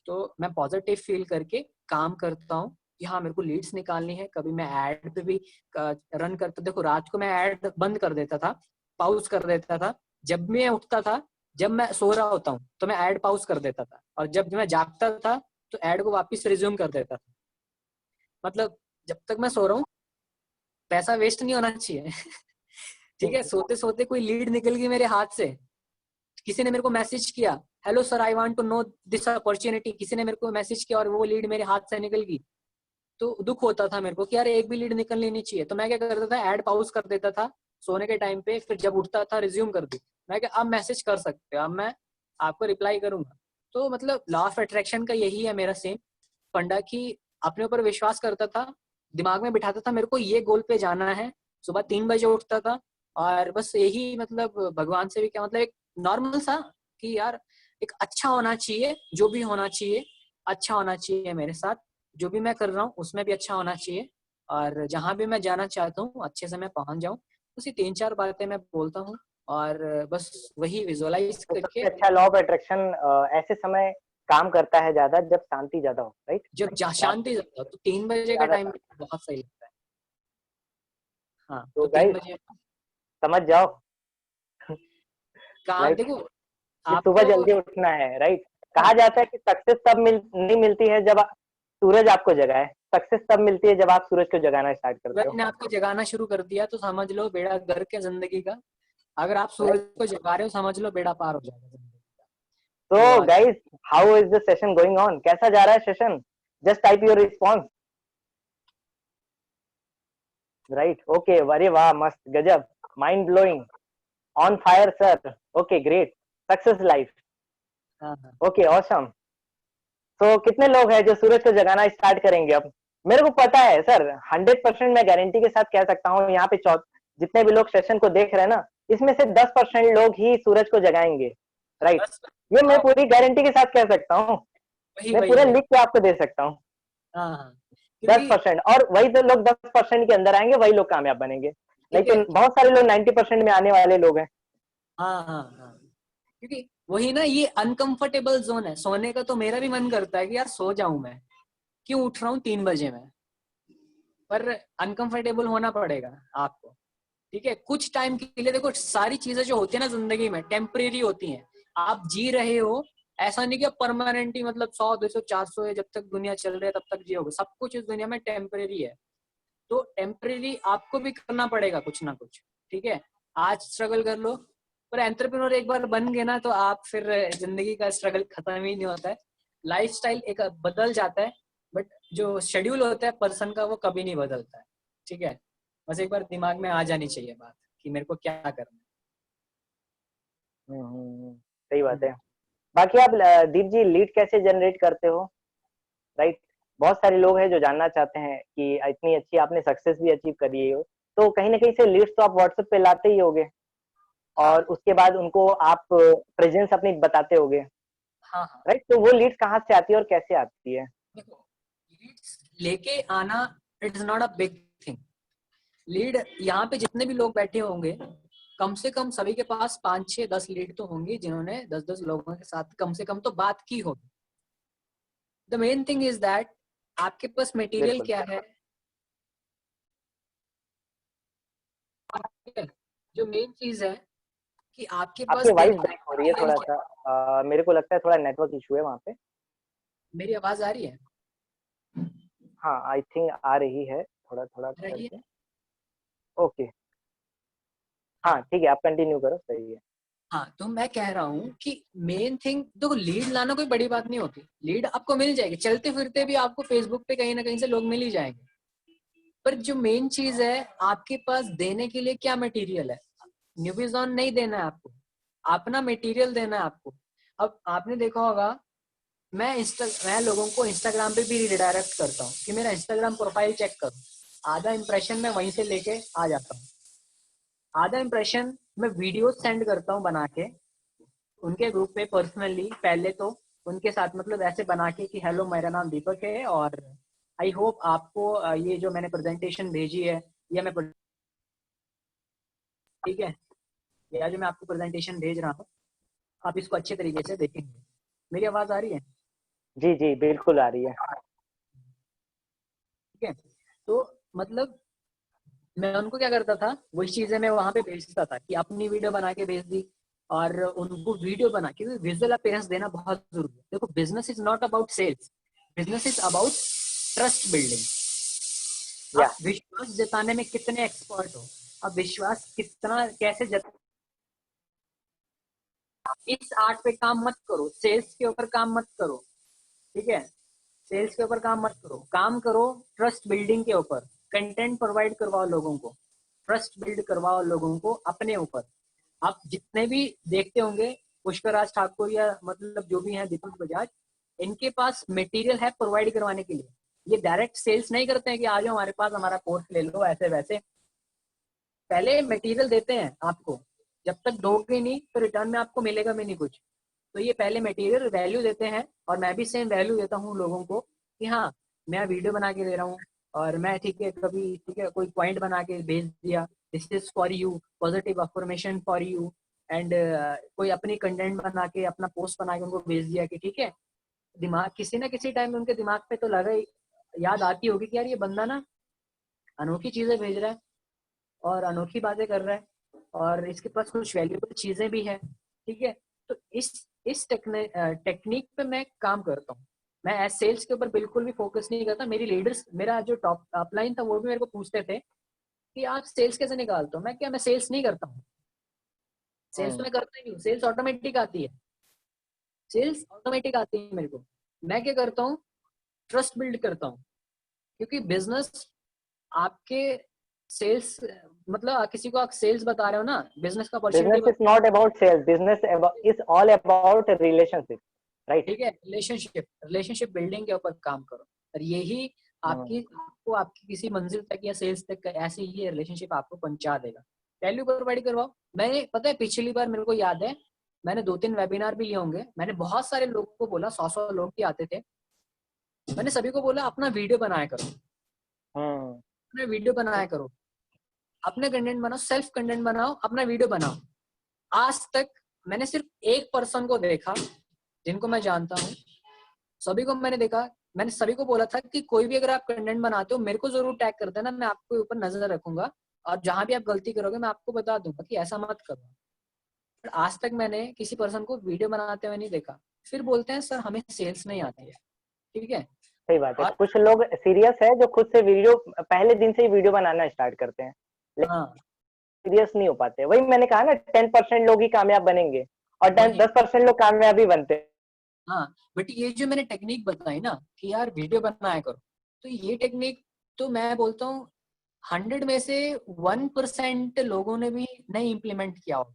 तो मैं पॉजिटिव फील करके काम करता हूँ कि हाँ मेरे को लीड्स निकालनी है। कभी मैं ऐड पे भी रन करता, देखो रात को मैं ऐड बंद कर देता था, पाउज कर देता था, जब मैं उठता था, जब मैं सो रहा होता हूँ तो मैं ऐड पाउज कर देता था, और जब मैं जागता था तो ऐड को वापस रिज्यूम कर देता था। मतलब जब तक मैं सो रहा हूँ पैसा वेस्ट नहीं होना चाहिए। ठीक है, सोते सोते कोई लीड निकल गई मेरे हाथ से, किसी ने मेरे को मैसेज किया, hello sir I want to know this opportunity, किसी ने मेरे को मैसेज किया और वो लीड मेरे हाथ से निकल गई, तो दुख होता था मेरे को कि यार एक भी लीड निकल लेनी चाहिए। तो मैं क्या करता था, ऐड पाउज कर देता था सोने के टाइम पे, फिर जब उठता था रिज्यूम कर दी। मैं क्या अब मैसेज कर सकते हो, अब मैं आपको रिप्लाई करूंगा। तो मतलब लॉ ऑफ अट्रैक्शन का यही है मेरा सेम फंडा, कि अपने ऊपर विश्वास करता था, दिमाग में बिठाता था मेरे को ये गोल पे जाना है, सुबह 3 बजे उठता था, और बस यही मतलब भगवान से भी क्या मतलब एक नॉर्मल सा कि यार एक अच्छा होना चाहिए, जो भी होना चाहिए अच्छा होना चाहिए मेरे साथ, जो भी मैं कर रहा हूँ उसमें भी अच्छा होना चाहिए, और जहाँ भी मैं जाना चाहता हूँ अच्छे से मैं पहुंच जाऊँ। उसी 3-4 बातें मैं बोलता हूँ, और बस वही विजुअलाइज तो करके। सबसे अच्छा लॉ ऑफ अट्रैक्शन ऐसे समय काम करता है ज्यादा जब शांति ज्यादा हो, राइट? जब रात शांति ज्यादा, तो 3 बजे का ज्यादा टाइम शांति। बहुत सही लगता है। हाँ, तो तो तीन गाइस बजे समझ जाओ, काम लाइक देखो कि सुबह आपको। जल्दी उठना है, राइट? कहा हाँ, जाता है कि सक्सेस तब नहीं मिलती है जब सूरज आपको जगाए, सक्सेस तब मिलती है जब आप सूरज को जगाना स्टार्ट करते सूरज हो, ने आपको जगाना शुरू कर दिया तो समझ लो बेड़ा गर्क है जिंदगी का। अगर आप सूरज राइट? को जगा रहे हो, समझ लो बेड़ा पार हो जाएगा जिंदगी का। तो तो guys, how is the session going on? कैसा जा रहा है session? Just type your response, right? Okay, अरे वाह, मस्त, गजब, mind blowing, on fire sir, okay great, success life, हाँ हाँ, ओके ऑसम। तो कितने लोग हैं जो सूरज को जगाना स्टार्ट करेंगे अब? मेरे को पता है सर, 100% मैं गारंटी के साथ कह सकता हूँ, यहाँ पे जितने भी लोग सेशन को देख रहे हैं ना, इसमें से 10% लोग ही सूरज को जगाएंगे, राइट? बस। ये मैं हाँ, पूरी गारंटी के साथ कह सकता हूँ, वही मैं वही पूरा वही। लिख के आपको दे सकता हूँ। हाँ हाँ, दस क्योंकि परसेंट और वही जो लोग 10% के अंदर आएंगे वही लोग कामयाब बनेंगे, नहीं ठीक तो है। बहुत सारे लोग 90% में आने वाले लोग हैं। हाँ हाँ हाँ, क्योंकि वही ना, ये अनकंफर्टेबल जोन है। सोने का तो मेरा भी मन करता है कि यार सो जाऊं मैं, क्यों उठ रहा हूँ 3 बजे में, पर अनकंफर्टेबल होना पड़ेगा आपको। ठीक है, कुछ टाइम के लिए। देखो सारी चीजें जो होती है ना जिंदगी में टेम्परेरी होती हैं। आप जी रहे हो, ऐसा नहीं कि परमानेंटली मतलब 100 200 400 है, जब तक दुनिया चल रही है तब तक जियोगे। सब कुछ इस दुनिया में टेम्परेरी है, तो टेम्परेरी आपको भी करना पड़ेगा कुछ ना कुछ। ठीक है, आज स्ट्रगल कर लो, पर एंटरप्रेन्योर एक बार बन गए ना तो आप फिर जिंदगी का स्ट्रगल खत्म ही नहीं होता है। लाइफस्टाइल एक बदल जाता है, बट जो शेड्यूल होता है पर्सन का वो कभी नहीं बदलता है। ठीक है, बस एक बार दिमाग में आ जानी चाहिए बात कि मेरे को क्या करना सही है। बात है। बाकी आप दीप जी लीड कैसे जनरेट करते हो, राइट? बहुत सारे लोग हैं जो जानना चाहते हैं कि इतनी अच्छी आपने सक्सेस भी अचीव करी हो, तो कहीं ना कहीं से लीड्स तो आप व्हाट्सएप पे लाते ही होगे, हाँ और उसके बाद उनको आप प्रेजेंस अपनी बताते होगे, हाँ हाँ, राइट? तो वो लीड्स कहाँ से आती है और कैसे आती है? देखो लीड्स लेके आना it is not a big thing. Lead यहाँ पे जितने भी लोग बैठे होंगे, कम से कम सभी के पास 5 6 10 लीड तो होंगी, जिन्होंने 10 10 लोगों के साथ कम से कम तो बात की होगी। The main thing is that आपके पास मटेरियल बिल्कुल। क्या है। जो मेन चीज है कि आपके पास आपकी वॉइस देने ब्रेक हो रही है थोड़ा मटेरियल क्या सा, मेरे को लगता है थोड़ा नेटवर्क इशू है वहाँ पे। है। मेरी आवाज आ रही है? हाँ, आई थिंक आ रही है, थोड़ा थोड़ा आ रही है। करके। ओके, हाँ हाँ ठीक है, आप कंटिन्यू करो, सही है। हाँ, तो मैं कह रहा हूँ कि मेन थिंग देखो, लीड लाना कोई बड़ी बात नहीं होती। लीड आपको मिल जाएगी, चलते फिरते भी आपको फेसबुक पे कहीं ना कहीं से लोग मिल ही जाएंगे। पर जो मेन चीज है, आपके पास देने के लिए क्या मटेरियल है। न्यूबिजॉन नहीं देना है आपको, अपना मटेरियल देना है आपको। अब आपने देखा होगा, मैं लोगों को इंस्टाग्राम पे भी रिडायरेक्ट करता हूँ कि मेरा इंस्टाग्राम प्रोफाइल चेक करो। आधा इंप्रेशन मैं वहीं से लेके आ जाता हूँ। आधा इंप्रेशन मैं वीडियो सेंड करता हूँ बना के उनके ग्रुप पे पर्सनली। पहले तो उनके साथ मतलब ऐसे बना के कि हेलो मेरा नाम दीपक है, और आई होप आपको ये जो मैंने प्रेजेंटेशन भेजी है, या ठीक है, या जो मैं आपको प्रेजेंटेशन भेज रहा हूँ, आप इसको अच्छे तरीके से देखेंगे। मेरी आवाज आ रही है? जी जी, बिल्कुल आ रही है। ठीक है, तो मतलब मैं उनको क्या करता था, वही चीजें मैं वहां पे भेजता था कि अपनी वीडियो बना के भेज दी, और उनको वीडियो बना के विजुअल अपीयरेंस देना बहुत जरूरी है। देखो business is not about sales, business is about trust building. या आप विश्वास जताने में कितने एक्सपर्ट हो, आप विश्वास कितना कैसे जता। इस आर्ट पे काम मत करो, सेल्स के ऊपर काम मत करो। ठीक है, सेल्स के ऊपर काम मत करो, काम करो ट्रस्ट बिल्डिंग के ऊपर। कंटेंट प्रोवाइड करवाओ लोगों को, ट्रस्ट बिल्ड करवाओ लोगों को अपने ऊपर। आप जितने भी देखते होंगे, पुष्कर ठाकुर या मतलब जो भी है दीपक बजाज, इनके पास मटेरियल है प्रोवाइड करवाने के लिए। ये डायरेक्ट सेल्स नहीं करते हैं कि आ जाओ हमारे पास, हमारा कोर्स ले लो ऐसे वैसे। पहले मटेरियल देते हैं आपको, जब तक दोगे नहीं तो रिटर्न में आपको मिलेगा भी नहीं कुछ। तो ये पहले मटेरियल वैल्यू देते हैं, और मैं भी सेम वैल्यू देता हूँ लोगों को कि हाँ मैं वीडियो बना के दे रहा हूँ और मैं ठीक है कभी ठीक है कोई पॉइंट बना के भेज दिया, this is for you, positive affirmation for you, and कोई अपनी कंटेंट बना के अपना पोस्ट बना के उनको भेज दिया कि ठीक है, दिमाग किसी ना किसी टाइम में उनके दिमाग पे तो लगा ही, याद आती होगी कि यार ये बंदा ना अनोखी चीजें भेज रहा है और अनोखी बातें कर रहा है और इसके पास कुछ वैल्यूएबल चीजें भी है, ठीक है। तो इस टेक्निक पे मैं काम करता हूँ। मैं एज सेल्स के ऊपर बिल्कुल भी फोकस नहीं करता। मेरी लीडर्स, मेरा जो टॉप अपलाइन था वो भी मेरे को पूछते थे कि आप सेल्स कैसे निकालते हो। मैं सेल्स नहीं करता हूँ, सेल्स तो मैं करता ही नहीं हूँ, सेल्स ऑटोमेटिक आती है, सेल्स ऑटोमेटिक आती है मेरे को। मैं क्या करता हूँ, ट्रस्ट बिल्ड करता हूँ, क्योंकि बिजनेस आपके सेल्स, मतलब किसी को आप सेल्स बता रहे हो ना, बिजनेस का अपॉर्चुनिटी Business is बता, not about sales. Is all about relationship, right? ठीक है। रिलेशनशिप बिल्डिंग के ऊपर काम करो और यही आपको आपकी किसी मंजिल तक या सेल्स तक ऐसे ही रिलेशनशिप आपको पहुंचा देगा। वैल्यू प्रोवाइड करवाओ। मैंने पता है पिछली बार मेरे को याद है, मैंने 2-3 वेबिनार भी लिए होंगे, मैंने बहुत सारे लोगों को बोला, 100 लोग भी आते थे, मैंने सभी को बोला अपना वीडियो बनाया करो, अपना वीडियो बनाया करो, अपने कंटेंट बनाओ, सेल्फ कंटेंट बनाओ, अपना वीडियो बनाओ। आज तक मैंने सिर्फ एक पर्सन को देखा जिनको मैं जानता हूँ, सभी को मैंने देखा, मैंने सभी को बोला था कि कोई भी अगर आप कंटेंट बनाते हो मेरे को जरूर टैग कर देना, मैं आपके ऊपर नजर रखूंगा और जहां भी आप गलती करोगे मैं आपको बता दूंगा कि ऐसा मत करो। पर आज तक मैंने किसी पर्सन को वीडियो बनाते हुए नहीं देखा। फिर बोलते हैं सर हमें सेल्स नहीं आती है, ठीक है। सही बात है। और कुछ लोग सीरियस है जो खुद से वीडियो पहले दिन से ही वीडियो बनाना स्टार्ट करते हैं, लेकिन हाँ सीरियस नहीं हो पाते। वही मैंने कहा ना, 10% लोग ही कामयाब बनेंगे और वही 10% लोग कामयाब ही बनते हैं। हाँ, बट ये जो मैंने टेक्निक बताई ना कि यार वीडियो बनाया करो, तो ये टेक्निक तो मैं बोलता हूँ 100 में से 1% लोगों ने भी नहीं इम्प्लीमेंट किया होगा।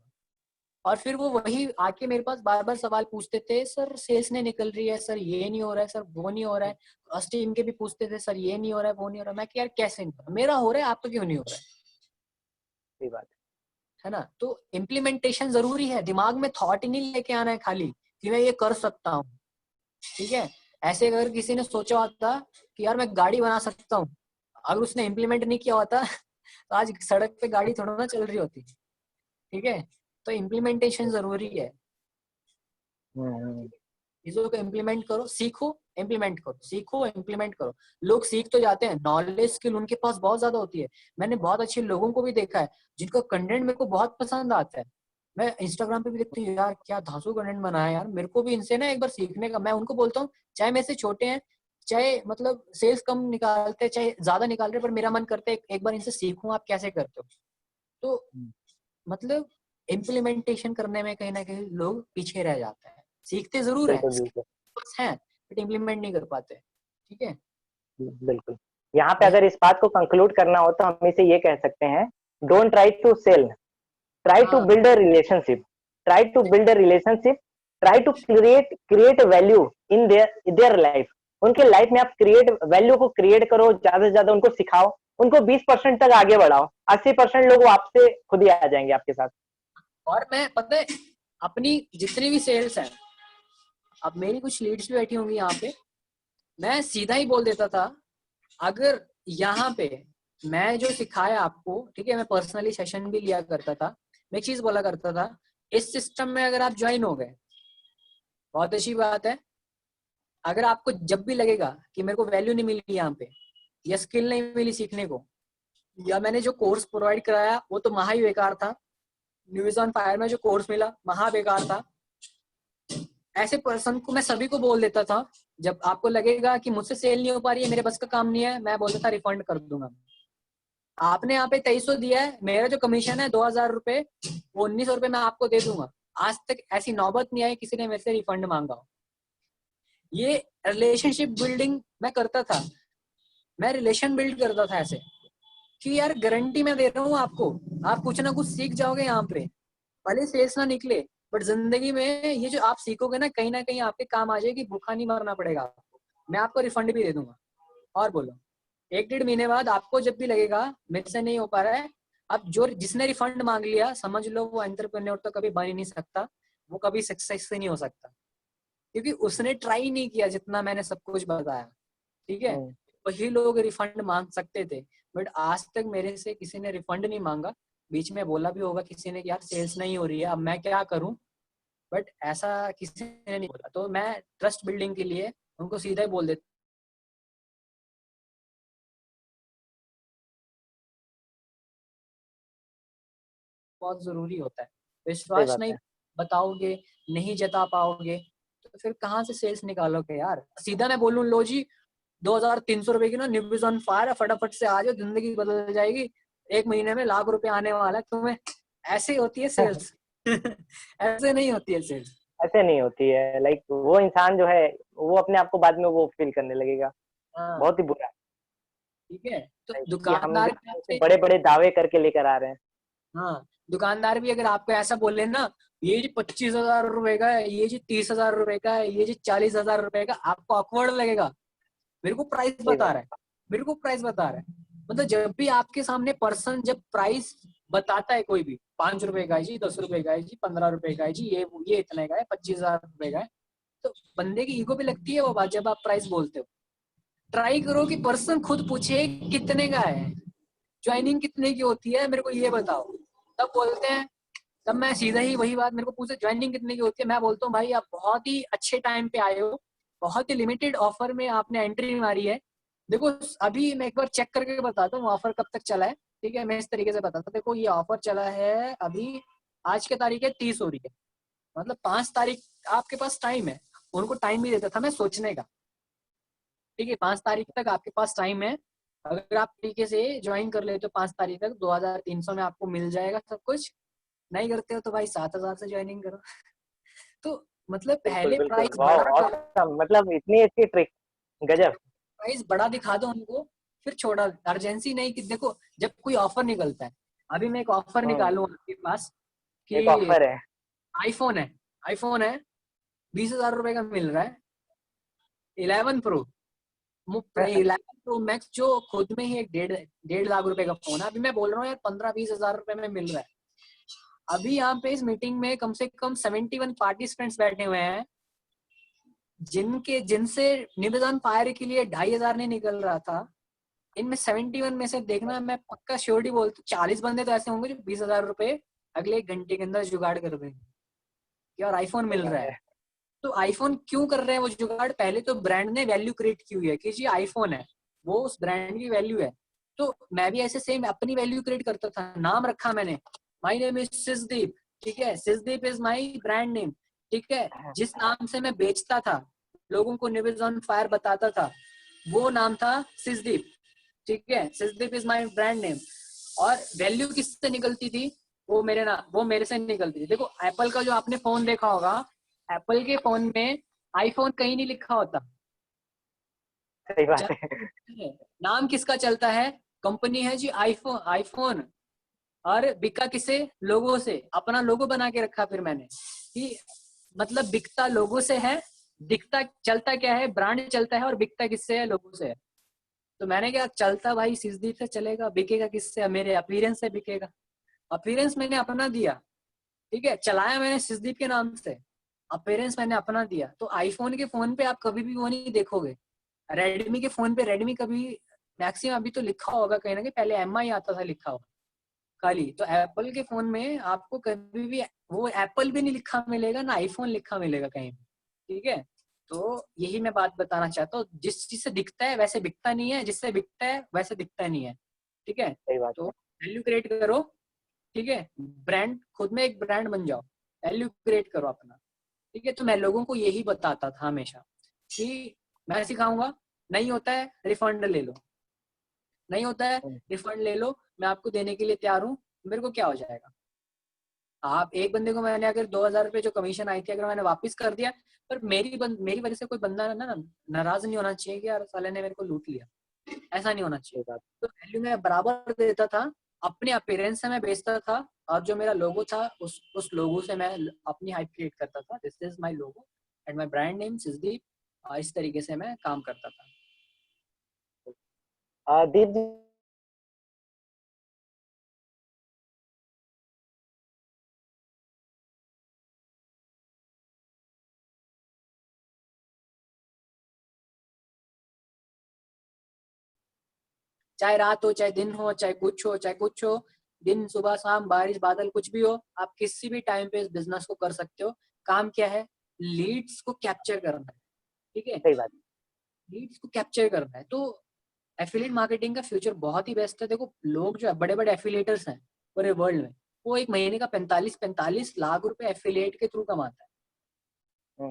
और फिर वो वही आके मेरे पास बार बार सवाल पूछते थे, सर सेल्स नहीं निकल रही है, सर ये नहीं हो रहा है, सर वो नहीं हो रहा है। फर्स्ट टीम के भी पूछते थे, सर ये नहीं हो रहा है, वो नहीं हो रहा है। मैं कि यार कैसे नहीं हो रहा, मेरा हो रहा है, आपका क्यों नहीं हो रहा सही बात है ना। तो इम्प्लीमेंटेशन जरूरी है, दिमाग में थॉट ही नहीं लेके आना है खाली कि मैं ये कर सकता हूँ, ठीक है। ऐसे अगर किसी ने सोचा होता कि यार मैं गाड़ी बना सकता हूँ, अगर उसने इम्प्लीमेंट नहीं किया होता तो आज सड़क पे गाड़ी थोड़ा ना चल रही होती, ठीक है। तो इम्प्लीमेंटेशन जरूरी है, है। चीजों को इम्प्लीमेंट करो, सीखो, इम्प्लीमेंट करो, सीखो, इम्प्लीमेंट करो। लोग सीख तो जाते हैं, नॉलेज स्किल उनके पास बहुत ज्यादा होती है। मैंने बहुत अच्छे लोगों को भी देखा है जिनका कंटेंट मेरे को बहुत पसंद आता है। मैं इंस्टाग्राम पे भी देखती हूँ, यार क्या धांसू कंटेंट बनाया यार, मेरे को भी इनसे ना एक बार सीखने का। मैं उनको बोलता हूँ चाहे मेरे से छोटे हैं, चाहे मतलब सेल्स कम निकालते हैं, चाहे ज्यादा निकाल रहे, पर मेरा मन करता है एक बार इनसे सीखूं आप कैसे करते हो। तो मतलब इम्प्लीमेंटेशन करने में कहीं ना कहीं लोग पीछे रह जाते हैं, सीखते जरूर हैं, बिल्कुल, बिल्कुल, बस हैं बट इम्प्लीमेंट नहीं कर पाते, ठीक है। बिल्कुल। यहाँ पे वही अगर इस बात को कंक्लूड करना हो तो हम इसे ये कह सकते हैं, don't try to sell, try to हाँ build a relationship, try to build a relationship, try to create a value in their life। उनके लाइफ में आप वैल्यू को क्रिएट करो, ज्यादा से ज्यादा उनको सिखाओ, उनको 20% तक आगे बढ़ाओ, 80% लोग आपसे खुद ही आ जाएंगे आपके साथ। और मैं पता है अपनी जितनी भी सेल्स है, अब मेरी कुछ लीड्स भी बैठी होंगी यहाँ पे, मैं सीधा ही बोल देता था अगर यहाँ पे मैं जो सिखाया आपको, ठीक है, मैं पर्सनली सेशन भी लिया करता था, मैं एक चीज बोला करता था, इस सिस्टम में अगर आप ज्वाइन हो गए बहुत अच्छी बात है। अगर आपको जब भी लगेगा कि मेरे को वैल्यू नहीं मिली यहाँ पे या स्किल नहीं मिली सीखने को, या मैंने जो कोर्स प्रोवाइड कराया वो तो महा ही बेकार था, न्यूज ऑन फायर में जो कोर्स मिला महा बेकार था, ऐसे पर्सन को मैं सभी को बोल देता था। जब आपको लगेगा कि मुझसे सेल नहीं हो पा रही है, मेरे बस का काम नहीं है, मैं बोलता था रिफंड कर दूंगा। आपने यहाँ पे 2300 दिया है, मेरा जो कमीशन है 2000 रुपए, वो 1900 रुपए मैं आपको दे दूंगा। आज तक ऐसी नौबत नहीं आई किसी ने मेरे से रिफंड मांगा हो। ये रिलेशनशिप बिल्डिंग मैं करता था, मैं रिलेशन बिल्ड करता था ऐसे कि यार गारंटी मैं दे रहा हूँ आपको, आप कुछ ना कुछ सीख जाओगे यहाँ पे, भले सेल्स ना निकले बट जिंदगी में ये जो आप सीखोगे ना कहीं आपके काम आ जाएगी, भूखा नहीं मरना पड़ेगा आपको, मैं आपको रिफंड भी दे दूंगा। और बोलो 1-1.5 महीने बाद आपको जब भी लगेगा मेरे से नहीं हो पा रहा है, अब जो जिसने रिफंड मांग लिया समझ लो वो एंटरप्रेन्योर तो कभी बन ही नहीं सकता, वो कभी सक्सेस से नहीं हो सकता, क्योंकि उसने ट्राई नहीं किया जितना मैंने सब कुछ बताया। ठीक है, वही लोग रिफंड मांग सकते थे, बट आज तक मेरे से किसी ने रिफंड नहीं मांगा। बीच में बोला भी होगा किसी ने कि यार सेल्स नहीं हो रही है, अब मैं क्या करूं, बट ऐसा किसी ने नहीं बोला। तो मैं ट्रस्ट बिल्डिंग के लिए उनको सीधा ही बोल देता, बहुत जरूरी होता है। सही विश्वास बात नहीं है। बताओगे, नहीं जता पाओगे, तो फिर कहाँ से सेल्स निकालोगे यार। सीधा मैं बोलूं लो जी 2300 रुपए की ना निब्बिस ऑन फायर है, फटाफट से आ जाओ, जिंदगी बदल जाएगी, 1 महीने में लाख रुपए आने वाला है तुम्हें, ऐसे होती है सेल्स। ऐसे नहीं होती है सेल्स। ऐसे नहीं होती है, लाइक वो इंसान जो है वो अपने आप को बाद में वो फील करने लगेगा, हाँ, बहुत ही बुरा। ठीक है। तो लाइक कि हम दुकानदार भी ऐसे आपसे, बड़े बड़े दावे करके लेकर आ रहे हैं। हाँ, दुकानदार भी अगर आपको ऐसा बोले ना, ये जी 25,000 रुपए का है, ये जी 30,000 रुपए का है, ये जी 40,000 रुपए का, आपको ऑकवर्ड लगेगा। मेरे को प्राइस सही बता बात। रहा है, मेरे को प्राइस बता रहा है। मतलब जब भी आपके सामने पर्सन जब प्राइस बताता है कोई भी, 5 रुपए का है जी, 10 रुपए का है जी, 15 रुपए का है जी, ये इतने का है, 25,000 रुपए का है, तो बंदे की ईगो पे लगती है वो बात जब आप प्राइस बोलते हो। ट्राई करो कि पर्सन खुद पूछे कितने का है, ज्वाइनिंग कितने की होती है, मेरे को ये बताओ। तब बोलते हैं, तब मैं सीधा ही वही बात, मेरे को पूछे ज्वाइनिंग कितने की होती है, मैं बोलता हूँ भाई आप बहुत ही अच्छे टाइम पे आए हो, बहुत ही लिमिटेड ऑफर में आपने एंट्री मारी है। देखो अभी मैं एक बार चेक करके बताता हूँ ऑफर कब तक चला है। ठीक है, मैं इस तरीके से बताता हूँ, देखो ये ऑफर चला है अभी, आज के तारीख है 30 हो रही है, मतलब 5 तारीख आपके पास टाइम है। उनको टाइम भी देता था मैं सोचने का। ठीक है, 5 तारीख तक आपके पास टाइम है, अगर आप तरीके से ज्वाइन कर लेते हो 5 तारीख तक 2,300 में आपको मिल जाएगा सब कुछ। नहीं करते हो तो भाई 7,000 से ज्वाइनिंग करो। तो मतलब बिल्कुल पहले बिल्कुल, प्राइस वाह बड़ा ऑसम, मतलब इतनी अच्छी ट्रिक, गजब। प्राइस बड़ा दिखा दो उनको, फिर छोड़ा। अर्जेंसी नहीं कि देखो जब कोई ऑफर निकलता है, अभी मैं एक ऑफर हम्म। निकालू आपके पास एक कि ऑफर है। आईफोन है, आईफोन है 20,000 रुपए का मिल रहा है, 11 प्रो, 11 प्रो मैक्स, जो खुद में ही एक 1.5 लाख रुपए का फोन है। अभी मैं बोल रहा हूँ यार 15-20 हजार रुपए में मिल रहा है। अभी यहाँ पे इस मीटिंग में कम से कम 71 पार्टिसिपेंट्स बैठे हुए हैं, जिनसे निवेदन फायर के लिए 2,500 नहीं निकल रहा था। इनमें 71 में से देखना, मैं पक्का श्योरिटी बोलता हूँ 40 बंदे तो ऐसे होंगे जो 20,000 रुपए अगले 1 घंटे के अंदर जुगाड़ कर देंगे कि और आईफोन सही मिल बात रहा है। है। तो आईफोन क्यों कर रहे हैं वो जुगाड़, पहले तो ब्रांड ने वैल्यू क्रिएट की हुई है कि जी आईफोन है, वो उस ब्रांड की वैल्यू है। तो मैं भी ऐसे सेम अपनी वैल्यू क्रिएट करता था, नाम रखा मैंने, माई नेम इज सिजदीप। ठीक है, सिजदीप इज माई ब्रांड नेम। ठीक है, जिस नाम से मैं बेचता था, लोगों को निविज ऑन फायर बताता था, वो नाम था सिजदीप। ठीक है, सिजदीप इज माई ब्रांड नेम। और वैल्यू किससे निकलती थी, वो मेरे से निकलती थी। देखो एप्पल का जो आपने फोन देखा होगा, एप्पल के फोन में आईफोन कहीं नहीं लिखा होता। सही बात है। चलता है, नाम किसका चलता है, कंपनी है जी आईफोन, आईफोन। और बिका किसे, लोगों से, अपना लोगो बना के रखा फिर मैंने कि मतलब बिकता लोगों से है, दिखता चलता क्या है, ब्रांड चलता है, और बिकता किससे है, लोगों से है। तो मैंने क्या, चलता भाई सिजदीप से चलेगा, बिकेगा किससे, मेरे अपीयरेंस से बिकेगा। अपीयरेंस मैंने अपना दिया, ठीक है, चलाया मैंने सिजदीप के नाम से, अपीयरेंस मैंने अपना दिया। तो आईफोन के फोन पे आप कभी भी वो नहीं देखोगे, रेडमी के फोन पे रेडमी कभी, मैक्सिमम अभी तो लिखा होगा कहीं ना कहीं, पहले MI आता था लिखा हुआ खाली। तो एप्पल के फोन में आपको कभी भी वो एप्पल भी नहीं लिखा मिलेगा, ना आईफोन लिखा मिलेगा कहीं भी। ठीक है, तो यही मैं बात बताना चाहता हूँ, जिस चीज से दिखता है वैसे बिकता नहीं है, जिससे बिकता है वैसे दिखता नहीं है। ठीक है, सही बात तो है। वैल्यू क्रिएट करो। ठीक है, ब्रांड खुद में एक ब्रांड बन जाओ, वैल्यू क्रिएट करो अपना। ठीक है, तो मैं लोगों को यही बताता था हमेशा कि मैं सिखाऊंगा, नहीं होता है रिफंड ले लो, नहीं होता है रिफंड ले लो, मैं आपको देने के लिए तैयार हूँ, मेरे को क्या हो जाएगा। आप एक बंदे को मैंने अगर 2,000 रुपए जो कमीशन आई थी अगर मैंने वापस कर दिया, पर मेरी वजह से कोई बंदा ना नाराज नहीं होना चाहिए कि यार साले ने मेरे को लूट लिया, ऐसा नहीं होना चाहिए। सही बात। तो वैल्यू मैं बराबर देता था, अपने अपीयरेंस से मैं बेचता था, और जो मेरा लोगो था उस लोगो से मैं अपनी हाइप क्रिएट करता था, this is my logo and my brand name Sijdeep. इस तरीके से मैं काम करता था। दीप जी चाहे रात हो, चाहे दिन हो, चाहे कुछ हो, दिन सुबह शाम बारिश बादल कुछ भी हो, आप किसी भी टाइम पे इस बिजनेस को कर सकते हो। काम क्या है, लीड्स को कैप्चर करना है, ठीक है, सही बात। लीड्स को कैप्चर करना है। तो एफिलिएट मार्केटिंग का फ्यूचर बहुत ही बेस्ट है। देखो लोग जो है बड़े बड़े एफिलिएटर्स हैं पूरे वर्ल्ड में, वो एक महीने का 45 लाख रुपए एफिलिएट के थ्रू कमाता है।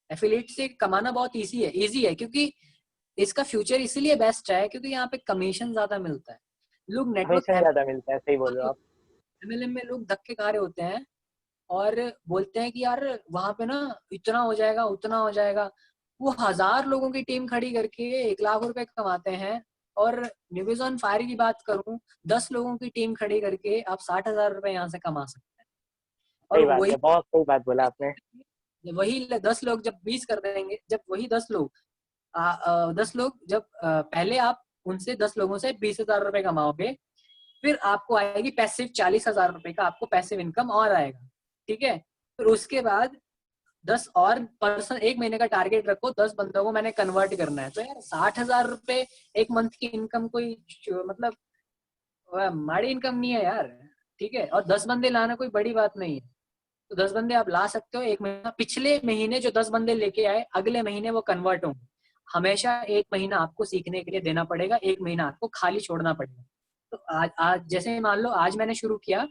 एफिलिएट से कमाना बहुत इजी है क्योंकि इसका फ्यूचर इसीलिए बेस्ट है क्योंकि यहाँ पे कमीशन ज्यादा मिलता है। लोग नेटवर्क कमीशन ज्यादा मिलता है, सही बोल रहे हो आप। एमएलएम में लोग धक्के खा रहे होते हैं और बोलते हैं कि यार वहां पे ना इतना हो जाएगा उतना हो जाएगा। वो 1000 लोगों की टीम खड़ी करके 1 लाख रुपए कमाते हैं। और निविजन फायर की बात करूं, 10 लोगों की टीम खड़ी करके आप 60,000 रुपए यहाँ से कमा सकते हैं। और सही बात वही है, बहुत सही बात बोला आपने। वही 10 लोग जब 20 कर देंगे, जब वही 10 लोग 10 लोग जब पहले आप उनसे 10 लोगों से 20,000 रुपए कमाओगे, फिर आपको आएगी पैसिव 40,000 रुपए का आपको पैसिव इनकम और आएगा, ठीक है। फिर उसके बाद 10 और पर्सन, एक महीने का टारगेट रखो, 10 बंदों को मैंने कन्वर्ट करना है। तो यार 60,000 रुपए एक मंथ की इनकम कोई मतलब माड़ी इनकम नहीं है यार, ठीक है। और 10 बंदे लाना कोई बड़ी बात नहीं है। तो 10 बंदे आप ला सकते हो एक महीना, पिछले महीने जो 10 बंदे लेके आए अगले महीने वो कन्वर्ट होंगे। हमेशा एक महीना आपको सीखने के लिए देना पड़ेगा, एक महीना आपको खाली छोड़ना पड़ेगा। तो आज जैसे मान लो आज मैंने शुरू किया,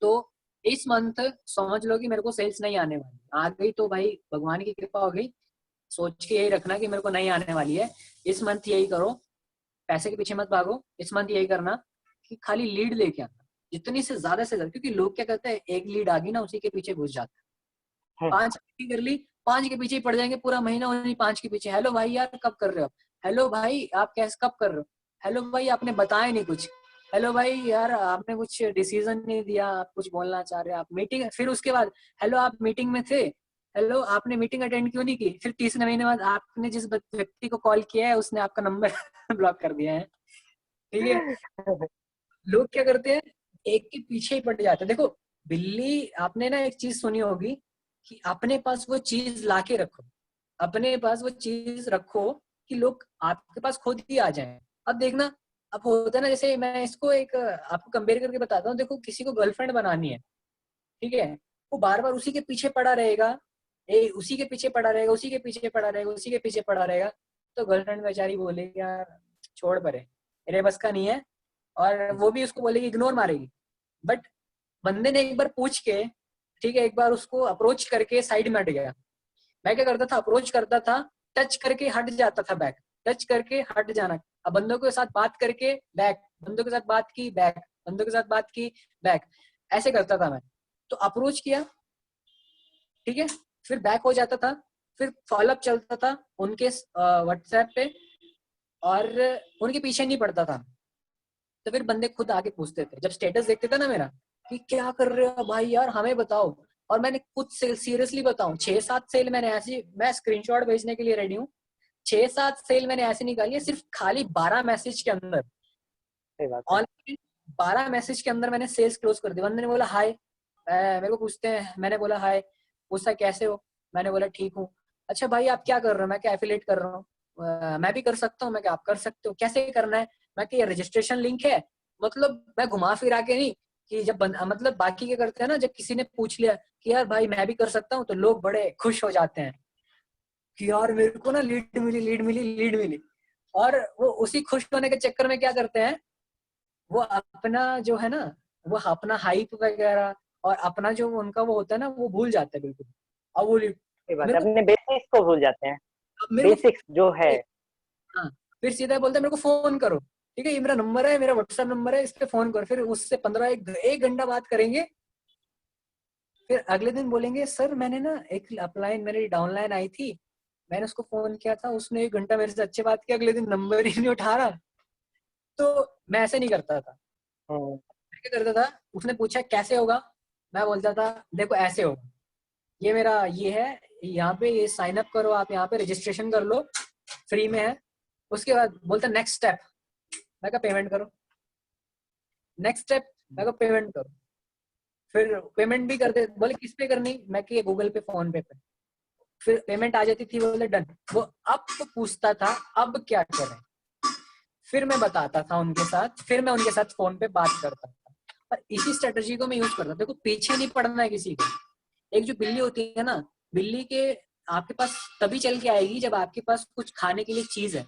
तो इस मंथ समझ लो कि मेरे को सेल्स नहीं आने वाली, आ गई तो भाई भगवान की कृपा हो गई। सोच के यही रखना कि मेरे को नहीं आने वाली है। इस मंथ यही करो, पैसे के पीछे मत भागो। इस मंथ यही करना कि खाली लीड लेके आना, जितनी से ज्यादा, क्योंकि लोग क्या करते हैं, एक लीड आ गई ना उसी के पीछे घुस जाते हैं। 5 कर ली, 5 के पीछे ही पड़ जाएंगे पूरा महीना, उन्हीं 5 के पीछे। हेलो भाई यार कब कर रहे हो, हेलो भाई आप कैसे कब कर रहे हो, हेलो भाई आपने बताया नहीं कुछ, हेलो भाई यार आपने कुछ डिसीजन नहीं दिया, आप कुछ बोलना चाह रहे हो, आप मीटिंग, फिर उसके बाद हेलो आप मीटिंग में थे, हेलो आपने मीटिंग अटेंड क्यों नहीं की। फिर तीसरे महीने बाद आपने जिस व्यक्ति को कॉल किया है उसने आपका नंबर ब्लॉक कर दिया है, ठीक है। लोग क्या करते हैं, एक के पीछे ही पड़ जाते हैं। देखो बिल्ली, आपने ना एक चीज सुनी होगी कि अपने पास वो चीज लाके रखो, अपने पास वो चीज रखो कि लोग आपके पास खुद ही आ जाएं। अब देखना, अब होता है ना, जैसे मैं इसको एक आपको कंपेयर करके बताता हूँ। देखो किसी को गर्लफ्रेंड बनानी है, ठीक है, वो बार बार उसी के पीछे पड़ा रहेगा, उसी के पीछे पड़ा रहेगा, उसी के पीछे पड़ा रहेगा, उसी के पीछे पड़ा रहेगा। तो गर्लफ्रेंड बेचारी बोलेगी यार छोड़ परे, मेरे बस का नहीं है, और वो भी उसको बोलेगी, इग्नोर मारेगी। बट बंदे ने एक बार पूछ के, ठीक है, एक बार उसको अप्रोच करके साइड में हट गया। मैं क्या करता था, अप्रोच करता था, टच करके हट जाता था बैक, टच करके हट जाना। अब बंदों के साथ बात करके बैक, बंदों के साथ बात की बैक, बंदों के साथ बात की बैक, ऐसे करता था मैं। तो अप्रोच किया, ठीक है, फिर बैक हो जाता था, फिर फॉलोअप चलता था उनके व्हाट्सएप पे, और उनके पीछे नहीं पड़ता था। तो फिर बंदे खुद आके पूछते थे, जब स्टेटस देखते थे ना मेरा कि क्या कर रहे हो भाई यार हमें बताओ। और मैंने कुछ सेल, सीरियसली बताऊं, 6-7 सेल मैंने ऐसी, मैं स्क्रीनशॉट भेजने के लिए रेडी हूँ, 6-7 सेल मैंने ऐसे निकाली है सिर्फ खाली 12 मैसेज के अंदर। सही बात है। ऑनलाइन 12 मैसेज के अंदर मैंने सेल्स क्लोज कर दी। बंदे ने बोला हाय, मेरे को पूछते हैं, मैंने बोला हाय, पूछता कैसे हो, मैंने बोला ठीक हूँ। अच्छा भाई आप क्या कर रहे हो, मैं क्या एफिलिएट कर रहा हूँ। मैं भी कर सकता हूँ, मैं क्या आप कर सकते हो, कैसे करना है। मैं क्या रजिस्ट्रेशन लिंक है, मतलब मैं घुमा फिरा के नहीं कि जब मतलब बाकी क्या करते हैं ना, जब किसी ने पूछ लिया कि यार भाई मैं भी कर सकता हूँ, तो लोग बड़े खुश हो जाते हैं कि यार मेरे को ना लीड मिली, लीड मिली, लीड मिली। और वो उसी खुश होने के चक्कर में क्या करते हैं, वो अपना जो है ना, वो अपना हाइप वगैरह और अपना जो उनका वो होता है ना, वो भूल जाते हैं बिल्कुल। और वो सही बात मेरे है, को अपने बेसिक्स को भूल जाते हैं, मेरे को बेसिक्स जो है। हाँ, फिर सीधा बोलता है मेरे को फोन करो, ठीक है, ये मेरा नंबर है, मेरा व्हाट्सएप नंबर है, इस पे फोन करो। फिर उससे 15 एक घंटा बात करेंगे। फिर अगले दिन बोलेंगे सर मैंने ना एक अपलाइन, मेरी डाउनलाइन आई थी, मैंने उसको फोन किया था, उसने 1 घंटा मेरे से अच्छी बात की, अगले दिन नंबर ही नहीं उठा रहा। तो मैं ऐसे नहीं करता था। हम्म। मैं क्या करता था, उसने पूछा कैसे होगा, मैं बोलता था देखो ऐसे होगा, ये मेरा ये है, यहाँ पे ये साइन अप करो, आप यहाँ पे रजिस्ट्रेशन कर लो, फ्री में है। उसके बाद बोलता नेक्स्ट स्टेप, मैं कहा पेमेंट करो, नेक्स्ट स्टेप, मैं कहा पेमेंट करो। फिर पेमेंट भी कर दे, बोले किस पे करनी, मैं कि गूगल पे, फोन पे। फिर पेमेंट आ जाती थी, बोले डन। वो अब तो पूछता था अब क्या करें, फिर मैं बताता था उनके साथ, फिर मैं उनके साथ फोन पे बात करता था। और इसी स्ट्रेटजी को मैं यूज करता था। देखो पीछे नहीं पड़ना है किसी को। एक जो बिल्ली होती है ना, बिल्ली के आपके पास तभी चल के आएगी जब आपके पास कुछ खाने के लिए चीज है,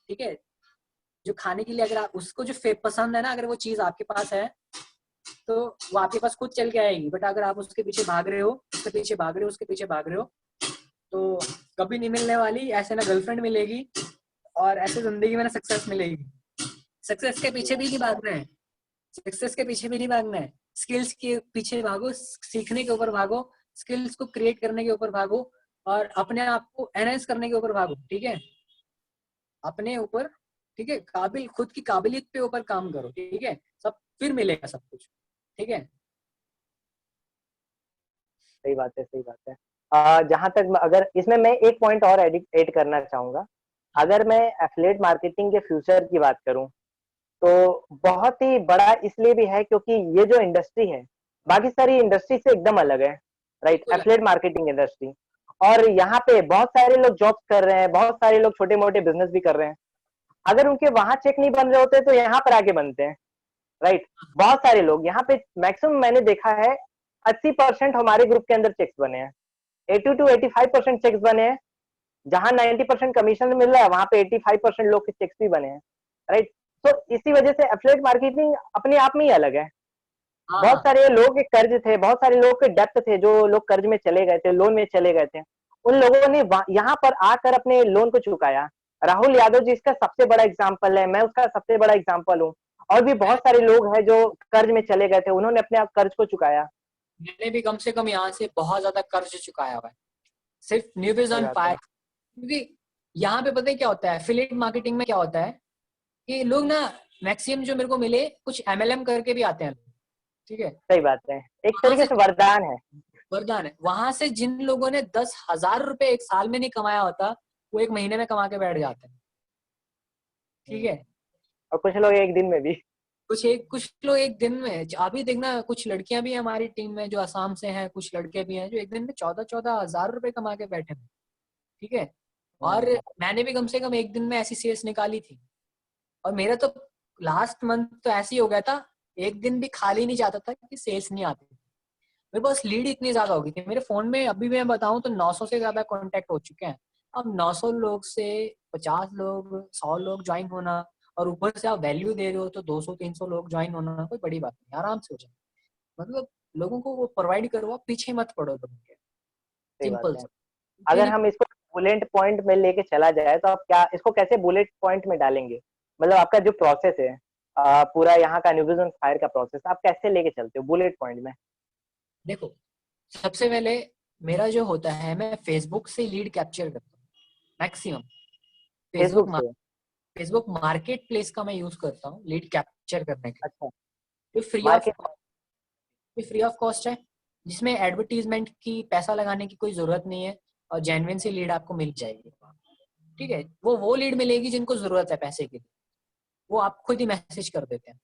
ठीक है। जो खाने के लिए अगर आप उसको जो पसंद है ना, अगर वो चीज आपके पास है तो वो आपके पास खुद चल के आएगी। बट अगर आप उसके पीछे भाग रहे हो, उसके पीछे भाग रहे हो, उसके पीछे भाग रहे हो, तो कभी नहीं मिलने वाली। ऐसे ना गर्लफ्रेंड मिलेगी और ऐसे जिंदगी में ना सक्सेस मिलेगी। सक्सेस के पीछे भी नहीं भागना है, सक्सेस के पीछे भी नहीं भागना है। स्किल्स के पीछे भागो, सीखने के ऊपर भागो, स्किल्स को क्रिएट करने के ऊपर भागो और अपने आप को एनहांस करने के ऊपर भागो, ठीक है। अपने ऊपर, ठीक है, खुद की काबिलियत पे ऊपर काम करो, ठीक है। सब फिर मिलेगा सब कुछ, ठीक है। सही बात है, सही बात है। जहां तक अगर इसमें मैं एक पॉइंट और ऐड करना चाहूंगा। अगर मैं एफिलिएट मार्केटिंग के फ्यूचर की बात करूं तो बहुत ही बड़ा इसलिए भी है क्योंकि ये जो इंडस्ट्री है बाकी सारी इंडस्ट्री से एकदम अलग है, राइट। बिल्कुल। एफिलिएट मार्केटिंग इंडस्ट्री, और यहाँ पे बहुत सारे लोग जॉब्स कर रहे हैं, बहुत सारे लोग छोटे मोटे बिजनेस भी कर रहे हैं। अगर उनके वहां चेक नहीं बन रहे होते तो यहाँ पर आके बनते हैं, राइट। बहुत सारे लोग यहाँ पे, मैक्सिमम मैंने देखा है 80% हमारे ग्रुप के अंदर चेक्स बने हैं, 80 to 85% चेक्स बने हैं। जहां 90% कमीशन मिल रहा है वहां पे 85% लोग के चेक्स भी बने हैं, राइट। तो इसी वजह से एफिलिएट मार्केटिंग अपने आप में ही अलग है। हाँ बहुत हाँ सारे लोग के कर्ज थे, बहुत सारे लोग के डेप्थ थे, जो लोग कर्ज में चले गए थे, लोन में चले गए थे, उन लोगों ने यहाँ पर आकर अपने लोन को चुकाया। राहुल यादव जी इसका सबसे बड़ा एग्जाम्पल है, मैं उसका सबसे बड़ा एग्जाम्पल हूँ। और भी बहुत सारे लोग हैं जो कर्ज में चले गए थे, उन्होंने अपने आप कर्ज को चुकाया। मैंने भी कम से कम यहाँ से बहुत ज्यादा कर्ज चुकाया हुआ है, सिर्फ सही न्यूविजन बात है। फायर। क्योंकि यहाँ पे पता है क्या होता है, एफिलिएट मार्केटिंग में क्या होता है कि लोग ना, मैक्सिमम जो मेरे को मिले कुछ एमएलएम करके भी आते हैं, ठीक है। सही बात है, एक वहां तरीके से से वरदान है। वरदान है। वहां से जिन लोगों ने 10,000 रुपए एक साल में नहीं कमाया होता, वो एक महीने में कमा के बैठ जाते हैं, ठीक है। और कुछ लोग एक दिन में भी। कुछ लोग एक दिन में, अभी देखना कुछ लड़कियां भी हैं हमारी टीम में जो असम से हैं, कुछ लड़के भी हैं जो एक दिन में 14,000 रुपए कमा के बैठे हैं, ठीक है। और मैंने भी कम से कम एक दिन में ऐसी सेल्स निकाली थी। और मेरा तो लास्ट मंथ तो ऐसे ही हो गया था, एक दिन भी खाली नहीं जाता था कि सेल्स नहीं आती। मेरे पास लीड इतनी ज्यादा हो गई थी मेरे फोन में, अभी भी मैं बताऊं तो 900 से ज्यादा कांटेक्ट हो चुके हैं। अब 900 लोग से 50 लोग, 100 लोग ज्वाइन होना, और ऊपर से आप वैल्यू दे रहे हो तो 200-300 लोग ज्वाइन होना कोई बड़ी बात नहीं, आराम से हो जाए। मतलब लोगों को वो प्रोवाइड करो, आप पीछे मत पड़ो लोगों के, सही बात सिंपल है। सा। पीछे अगर नहीं हम इसको बुलेट पॉइंट में लेके चला जाए तो आप क्या इसको कैसे बुलेट पॉइंट में डालेंगे? मतलब आपका जो प्रोसेस है, पूरा यहाँ का न्यूविजन फायर का प्रोसेस आप कैसे लेके चलते हो बुलेट पॉइंट में? देखो, सबसे पहले मेरा जो होता है, मैं फेसबुक से लीड कैप्चर करता हूँ मैक्सिमम। फेसबुक फेसबुक से? फेसबुक मार्केट प्लेस का मैं यूज करता हूँ लीड कैप्चर करने के लिए। अच्छा। ये मार्केट। फ्री ऑफ कॉस्ट है, जिसमें एडवर्टीजमेंट की पैसा लगाने की कोई जरूरत नहीं है, और जेन्युइन सी लीड आपको मिल जाएगी, ठीक है। वो लीड मिलेगी जिनको जरूरत है पैसे की, वो आप खुद ही मैसेज कर देते हैं।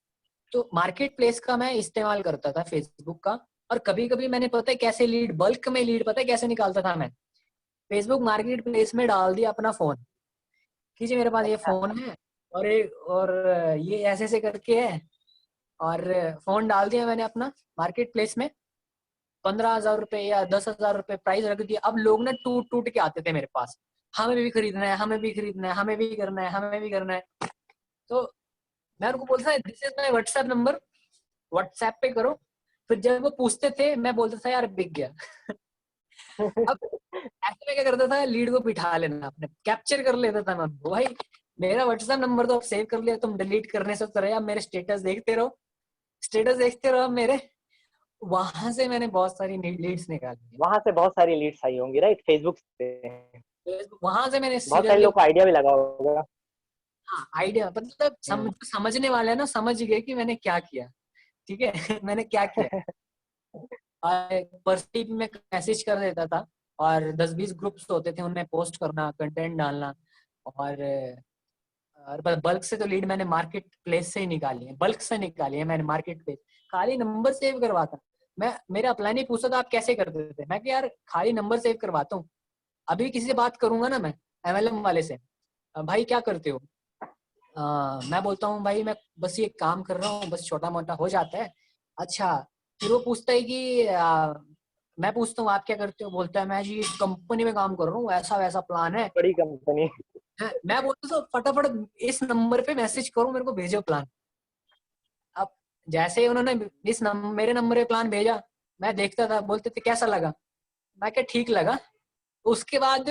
तो मार्केट प्लेस का मैं इस्तेमाल करता था फेसबुक का। और कभी कभी मैंने, पता है कैसे लीड, बल्क में लीड पता है कैसे निकालता था मैं? फेसबुक मार्केट प्लेस में डाल दिया अपना फोन, कि जी मेरे पास ये अच्छा। फोन है, और ये ऐसे ऐसे करके है, और फोन डाल दिया मैंने अपना मार्केट प्लेस में। 15,000 रुपए या 10,000 रुपए प्राइस रख दिया। अब लोग ना टूट टूट के आते थे मेरे पास, हमें भी खरीदना है, हमें भी खरीदना है, हमें भी करना है, हमें भी करना है। तो मैं उनको बोलता था this is my WhatsApp number, WhatsApp पे करो। फिर जब वो पूछते थे मैं बोलता था यार बिक गया। अब ऐसे में क्या करता था, लीड को बिठा लेना अपने, कैप्चर कर लेता था मैं उनको, भाई मेरा व्हाट्सएप नंबर तो अब सेव कर लिया, तुम डिलीट करने से तरह, अब मेरे स्टेटस देखते रहो, स्टेटस देखते रहो अब मेरे। वहां से मैंने बहुत सारी लीड्स निकाली वहां से बहुत सारी लीड्स आई होंगी, राइट, फेसबुक से? है। वहां से मैंने बहुत सारे सीरियसली, लोग को आइडिया भी लगा होगा। हाँ आइडिया, मतलब हम्म। समझने वाले हैं ना, समझ गए कि मैंने क्या किया, ठीक है। मैंने क्या किया। पर्सनली में मैसेज कर देता था, और 10-20 ग्रुप्स होते थे, उनमें पोस्ट करना, कंटेंट डालना। और बल्क से तो लीड मैंने मार्केट प्लेस से ही निकाली है, बल्क से निकाली है मैंने मार्केट प्लेस। खाली नंबर सेव करवाता मैं, मेरा अपलाइन ही पूछा था आप कैसे करते थे, मैं कि यार खाली नंबर सेव करवाता हूँ। अभी किसी से बात करूंगा ना मैं एमएलएम वाले से, भाई क्या करते हो, मैं बोलता हूँ भाई मैं बस ये काम कर रहा हूँ, बस छोटा मोटा हो जाता है। अच्छा, फिर वो पूछता है कि मैं पूछता हूँ आप क्या करते हो, बोलता है मैं जी इस कंपनी में काम कर रहा हूँ, ऐसा वैसा प्लान है। बड़ी कंपनी। मैं बोलता हूँ फटाफट इस नंबर पे मैसेज करो, मेरे को भेजो प्लान। अब जैसे ही उन्होंने मेरे नंबर पे प्लान भेजा, मैं देखता था, बोलते थे कैसा लगा, मैं क्या ठीक लगा। उसके बाद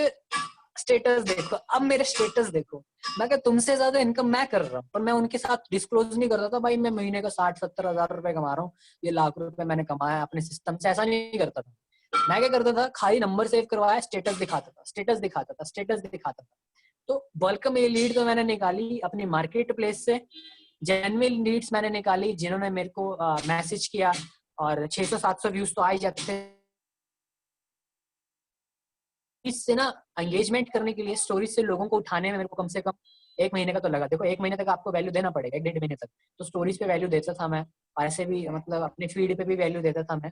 स्टेटस देखो, अब मेरे स्टेटस देखो, मैं क्या तुमसे ज्यादा इनकम मैं कर रहा हूँ, पर मैं उनके साथ डिस्क्लोज नहीं करता था भाई मैं महीने का 60-70 हजार रुपए कमा रहा हूँ, ये लाख रुपए मैंने कमाया अपने सिस्टम से, ऐसा नहीं करता था। मैं क्या करता था, खाली नंबर सेव करवाया, स्टेटस दिखाता था, स्टेटस दिखाता था, स्टेटस दिखाता था। तो बल्क में लीड तो मैंने निकाली अपनी मार्केट प्लेस से, जेन्युइन लीड्स मैंने निकाली जिन्होंने मेरे को मैसेज किया, और 600-700 व्यूज तो आ ही जाते थे। इससे ना एंगेजमेंट करने के लिए, स्टोरीज से लोगों को उठाने में मेरे को कम से कम 1 महीने का तो लगा। देखो 1 महीने तक आपको वैल्यू देना पड़ेगा, 1-1.5 महीने तक। तो स्टोरीज पे वैल्यू देता था मैं, और ऐसे भी मतलब अपने फीड पे भी वैल्यू देता था मैं।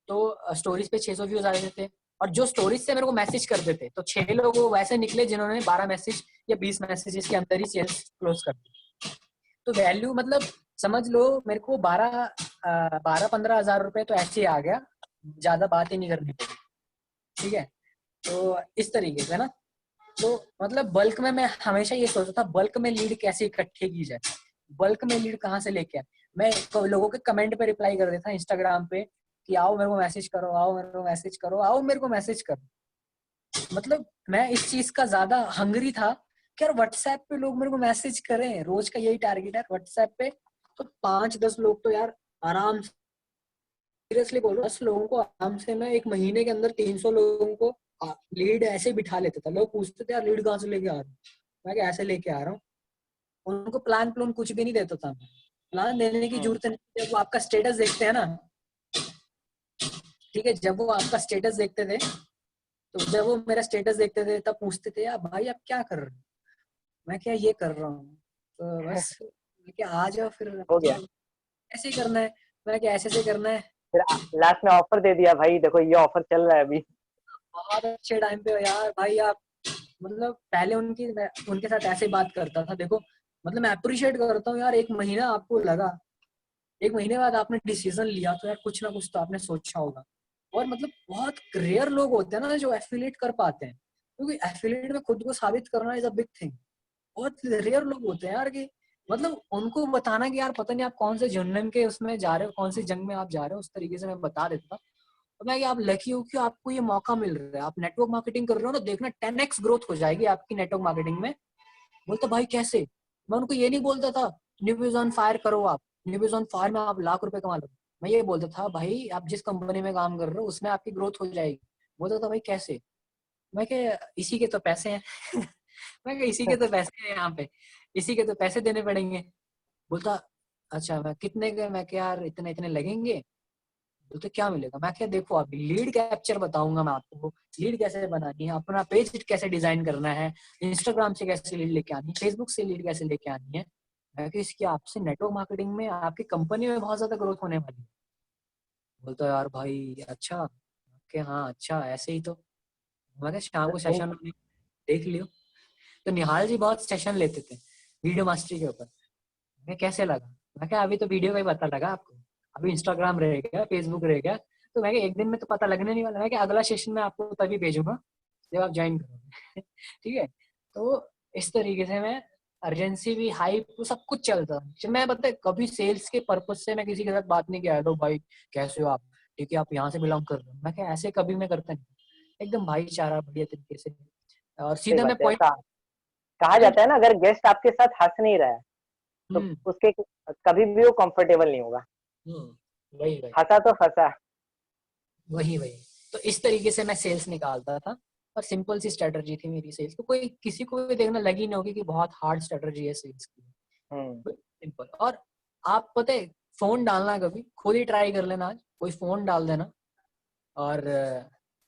तो स्टोरीज पे 600 व्यूज आ जाते थे, और जो स्टोरीज से मेरे को मैसेज करते थे, तो 6 लोग वैसे निकले जिन्होंने 12 मैसेज या 20 मैसेजेस के अंदर ही सेल्स क्लोज कर दी। तो वैल्यू मतलब समझ लो मेरे को 12-15 हजार रुपए तो ऐसे ही आ गया, ज्यादा बात ही नहीं करनी पड़ी। ठीक है, तो इस तरीके से ना, तो मतलब बल्क में मैं हमेशा ये सोचता था बल्क में लीड कैसे इकट्ठे की जाए, बल्क में लीड कहाँ से लेके आए। मैं लोगों के कमेंट पे रिप्लाई कर देता इंस्टाग्राम पे कि आओ मेरे को मैसेज करो, आओ मेरे को मैसेज करो, आओ मेरे को मैसेज करो। मतलब मैं इस चीज का ज्यादा हंगरी था कि यार व्हाट्सएप पे लोग मेरे को मैसेज करें, रोज का यही टारगेट है व्हाट्सएप पे। तो 5-10 लोग तो यार आराम, सीरियसली बोल रहा हूँ, 10 लोगों को आराम से मैं 1 महीने के अंदर 300 लोगों को लीड ऐसे ही बिठा लेता था। लोग पूछते थे यार लीड कहाँ से लेके आ रहा हूँ, मैं क्या ऐसे लेके आ रहा हूँ। उनको प्लान कुछ भी नहीं देता था मैं, प्लान देने की जरूरत नहीं। जब वो आपका स्टेटस देखते हैं ना, ठीक है, जब वो आपका स्टेटस देखते थे, तो जब वो मेरा स्टेटस देखते थे तब पूछते थे यार भाई आप क्या कर रहे हो, मैं क्या ये कर रहा हूँ। तो बस मैं क्या आ जाओ फिर, हो गया। मतलब ऐसे ही करना है, मैं क्या ऐसे से करना है। फिर लास्ट में ऑफर दे दिया भाई, देखो ये ऑफर चल रहा है अभी। बहुत अच्छे टाइम पे हो यार भाई आप। मतलब पहले मैं उनके साथ ऐसे बात करता था, देखो मतलब मैं अप्रिशिएट करता हूँ यार, 1 महीना आपको लगा, 1 महीने बाद आपने डिसीजन लिया, तो यार कुछ ना कुछ तो आपने सोचा होगा। और मतलब बहुत रेयर लोग होते हैं ना जो एफिलिएट कर पाते हैं, क्योंकि एफिलिएट में खुद को साबित करना इज अ बिग थिंग। बहुत रेयर लोग होते हैं यार कि मतलब उनको बताना कि यार पता नहीं आप कौन से जन्म के उसमें जा रहे हो, कौन सी जंग में आप जा रहे हो, उस तरीके से मैं बता देता। तो मैं कि आप लकी हो कि आपको ये मौका मिल रहा है, आप नेटवर्क मार्केटिंग कर रहे हो ना, देखना 10x ग्रोथ हो जाएगी आपकी नेटवर्क मार्केटिंग में। बोलता भाई कैसे, मैं उनको ये नहीं बोलता था न्यूज ऑन फायर करो आप, न्यूज ऑन फायर में आप लाख रुपए कमा लो। मैं ये बोलता था भाई आप जिस कंपनी में काम कर रहे हो उसमें आपकी ग्रोथ हो जाएगी। बोलता था भाई कैसे, मैं क्या इसी के तो पैसे हैं मैं क्या इसी के तो पैसे हैं यहाँ पे, इसी के तो पैसे देने पड़ेंगे। बोलता अच्छा मैं कितने के, मैं क्या यार इतने इतने लगेंगे। बोलते क्या मिलेगा, मैं क्या देखो अभी लीड कैप्चर बताऊंगा मैं आपको, लीड कैसे बनानी है, अपना पेज कैसे डिजाइन करना है, इंस्टाग्राम से कैसे लीड लेके आनी है, फेसबुक से लीड कैसे लेके आनी है। मैं कि इसकी आपसे नेटवर्क मार्केटिंग में आपकी कंपनी में बहुत ज्यादा ग्रोथ होने वाली है। बोलता यार भाई अच्छा, कि हाँ अच्छा ऐसे ही तो। मैं शाम को सेशन देख लियो। तो निहाल जी बहुत सेशन लेते थे वीडियो मास्टरी के ऊपर। मैं कैसे लगा, मैं क्या अभी तो वीडियो का ही पता लगा आपको, अभी इंस्टाग्राम रहेगा, फेसबुक रहेगा। तो मैं एक दिन में तो पता लगने नहीं वाला, मैं क्या अगला सेशन में आपको तभी भेजूंगा जब आप ज्वाइन करोगे ठीक है। तो इस तरीके से मैं अर्जेंसी भी हाइप तो सब कुछ चलता मैं पता है कभी सेल्स के पर्पज से मैं किसी के साथ बात नहीं किया है, तो भाई कैसे हो आप, ठीक है आप यहाँ से बिलोंग कर रहे हो, मैं क्या ऐसे कभी मैं करता नहीं, एकदम भाईचारा बढ़िया तरीके से। और सही सीधा मैं बात है। पॉइंट कहा पॉइंट। जाता है ना, अगर गेस्ट आपके साथ हंस नहीं रहा है तो हम्म उसके कभी भी वो कंफर्टेबल नहीं होगा। वही वही हंसा तो फंसा। वही वही। तो इस तरीके से मैं सेल्स निकालता था, और सिंपल सी स्ट्रेटजी थी मेरी सेल्स, तो कोई किसी को भी देखना लगी नहीं होगी कि बहुत हार्ड स्ट्रेटजी है सेल्स की, हम्म। सिंपल। और आप पता है फोन डालना, कभी खुद ही ट्राई कर लेना, आज कोई फोन डाल देना, और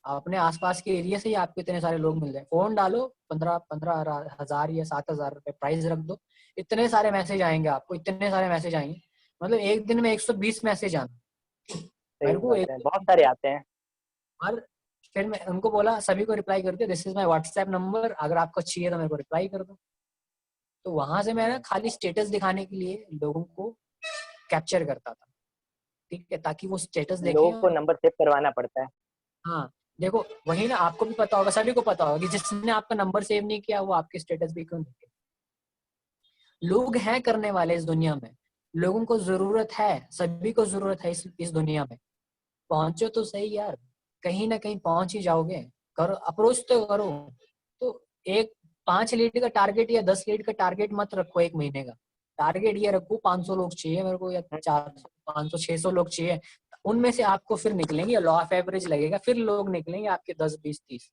अपने आसपास के एरिया से ही आपको इतने सारे लोग मिल जाए, फोन डालो 15-15 हजार या 7 हजार रुपए प्राइस रख दो, इतने सारे मैसेज आएंगे आपको, इतने सारे मैसेज आएंगे, मतलब एक दिन में 120 मैसेज आना। सही मेरे को बात है, बहुत सारे आते हैं। और फिर मैं उनको बोला, सभी को रिप्लाई कर दिया, this is my WhatsApp number, अगर आपको चाहिए तो मेरे को रिप्लाई कर दो। तो वहां से मैं ना खाली स्टेटस दिखाने के लिए लोगों को कैप्चर करता था, ठीक है, ताकि वो स्टेटस देखें। लोगों को नंबर सेव करवाना पड़ता है। हाँ देखो, वही ना, आपको भी पता होगा, सभी को पता होगा कि जिसने आपका नंबर सेव नहीं किया वो आपके स्टेटस भी क्यों देखे। लोग हैं करने वाले इस दुनिया में, लोगों को जरूरत है, सभी को जरूरत है इस दुनिया में। पहुंचो तो सही यार, कहीं ना कहीं पहुंच ही जाओगे। करो, अप्रोच तो करो। तो एक 5 लीड का टारगेट या 10 लीड का टारगेट मत रखो एक महीने का। टारगेट ये रखो 500 लोग चाहिए मेरे को, या 400, 500, 600 लोग चाहिए। उनमें से आपको फिर निकलेंगे, लॉ ऑफ एवरेज लगेगा, फिर लोग निकलेंगे आपके 10, 20, 30।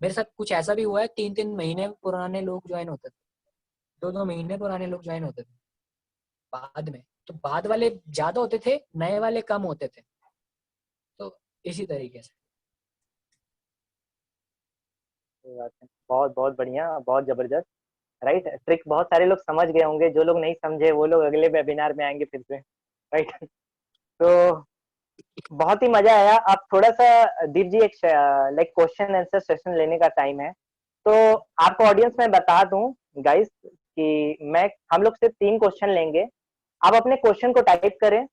मेरे साथ कुछ ऐसा भी हुआ है, 3-3 महीने पुराने लोग ज्वाइन होते थे, 2-2 महीने पुराने लोग ज्वाइन होते थे बाद में। तो बाद वाले ज्यादा होते थे, नए वाले कम होते थे। तो इसी तरीके से। ये बात है। बहुत बहुत बढ़िया, बहुत जबरदस्त। राइट, ट्रिक बहुत सारे लोग समझ गए होंगे, जो लोग नहीं समझे वो लोग अगले वेबिनार में आएंगे फिर से। राइट। तो बहुत ही मजा आया। आप थोड़ा सा दीप जी, एक लाइक क्वेश्चन आंसर सेशन लेने का टाइम है। तो आपको ऑडियंस में बता दूं गाइस कि मैं हम लोग सिर्फ 3 क्वेश्चन लेंगे। आप अपने क्वेश्चन को टाइप करें,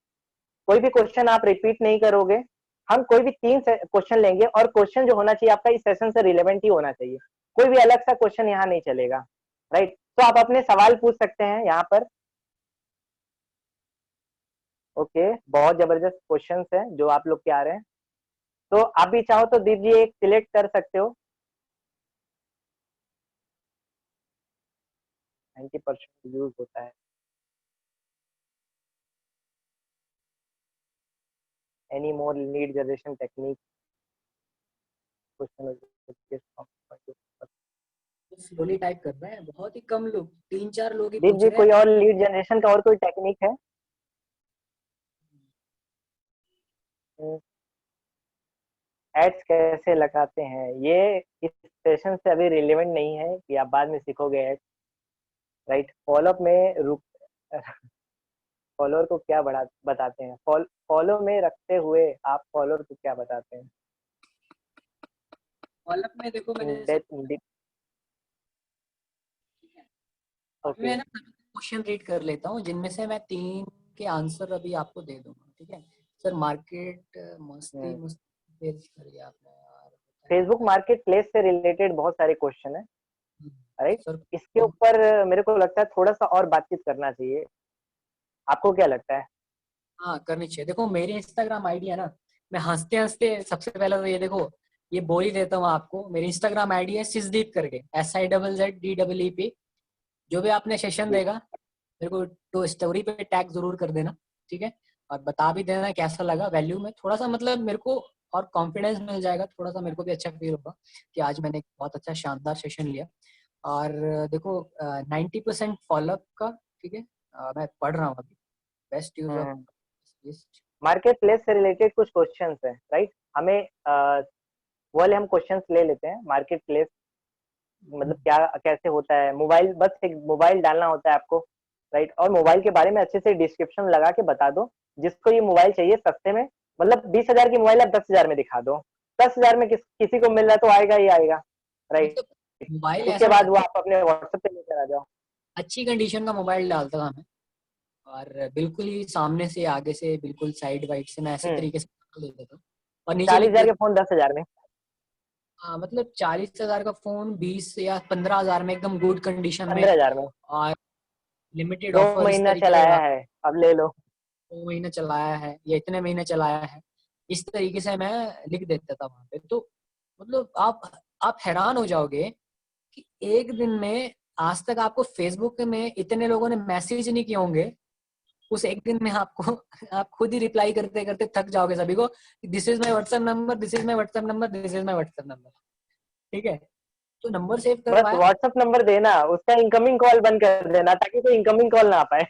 कोई भी क्वेश्चन आप रिपीट नहीं करोगे। हम कोई भी 3 क्वेश्चन लेंगे और क्वेश्चन जो होना चाहिए आपका इस सेशन से रिलेवेंट ही होना चाहिए। कोई भी अलग सा क्वेश्चन यहाँ नहीं चलेगा। राइट, तो आप अपने सवाल पूछ सकते हैं यहाँ पर। ओके, बहुत जबरदस्त क्वेश्चंस है जो आप लोग के आ रहे हैं। तो आप भी चाहो तो दीप जी एक सिलेक्ट कर सकते हो। 90% यूज होता है। Any more lead generation technique question. Slowly type कर रहे हैं, बहुत ही कम लोग, 3-4 लोग ही दीप पूछ जी, रहे कोई हैं। और लीड जनरेशन का और कोई टेक्निक है? एड्स कैसे लगाते हैं, ये इस सेशन से अभी रिलेवेंट नहीं है कि आप बाद में सीखोगे एड्स। राइट, फॉलोअप में रुक फॉलोअर को क्या बढ़ा बताते हैं, फॉलो में रखते हुए आप फॉलोअर को क्या बताते हैं? फॉलोअप में देखो, इन मैंने डेथ सब, इन अभी ओके। मैं ना क्वेश्चन रीड कर लेता हूँ, जिनमें से मैं 3 के आंसर अभी आपको दे दूंगा, ठीक है सर। मार्केट मस्ती मस्ती करिए आपने यार, बताइए फेसबुक बताइए। मार्केट प्लेस से रिलेटेड बहुत सारे क्वेश्चन है। राइट, सर इसके ऊपर मेरे को लगता है थोड़ा सा और बातचीत करना चाहिए। आपको क्या लगता है? हाँ करनी चाहिए। देखो मेरी इंस्टाग्राम आईडी है ना, मैं हंसते हंसते सबसे पहले तो ये देखो, ये बोल ही देता हूँ आपको, मेरी इंस्टाग्राम आईडी है सिजदीप करके, SIZZDEEP। जो भी आपने सेशन जी। देगा मेरे को तो स्टोरी पे टैग जरूर कर देना, ठीक है। और बता भी देना कैसा लगा, वैल्यू में थोड़ा सा मतलब मेरे को और कॉन्फिडेंस मिल जाएगा, थोड़ा सा मेरे को भी अच्छा फील होगा कि आज मैंने एक बहुत अच्छा शानदार सेशन लिया। और देखो 90% फॉलोअप का, ठीक है। मैं पढ़ रहा हूँ अभी, best use of hmm list. Market place से रिलेटेड कुछ क्वेश्चंस हैं। राइट, हमें वो वाले हम क्वेश्चंस ले लेते हैं। मार्केट प्लेस मतलब क्या, कैसे होता है? मोबाइल, बस एक मोबाइल डालना होता है आपको। राइट, और मोबाइल के बारे में अच्छे से डिस्क्रिप्शन लगा के बता दो। जिसको ये मोबाइल चाहिए सस्ते में, मतलब 20,000 की मोबाइल आप 10,000 में दिखा दो। 10,000 में किसी को मिल रहा है तो आएगा ही आएगा। राइट, मतलब मोबाइल उसके ऐसा बाद वो आप अपने व्हाट्सएप पे लेकर आ जाओ। अच्छी कंडीशन का मोबाइल डालता था मैं, और बिल्कुल ही सामने से आगे से बिल्कुल साइड वाइड से मैं ऐसे हम्म तरीके से ले देता हूँ, और नीचे चालीस लिख हजार के देता। फोन 10,000 में। हाँ मतलब 40,000 का फोन 20 या 15,000 में एकदम गुड कंडीशन में, 15,000 में और लिमिटेड 2 ऑफर इस महीना तरीके से चलाया लगा, है, अब ले लो। 2 महीने चलाया है या इतने महीने चलाया है, इस तरीके से मैं लिख देता था वहां पे। तो मतलब आप हैरान हो जाओगे कि एक दिन में आज तक आपको फेसबुक में इतने लोगों ने मैसेज नहीं किए होंगे, उस एक दिन में आपको आप खुद ही रिप्लाई करते करते थक जाओगे सभी को, this is my WhatsApp number, this is my WhatsApp number, this is my WhatsApp number, ठीक है। तो नंबर सेव बस करवाया। व्हाट्सएप नंबर देना, उसका इनकमिंग कॉल बंद कर देना ताकि कोई इनकमिंग कॉल ना आ पाए।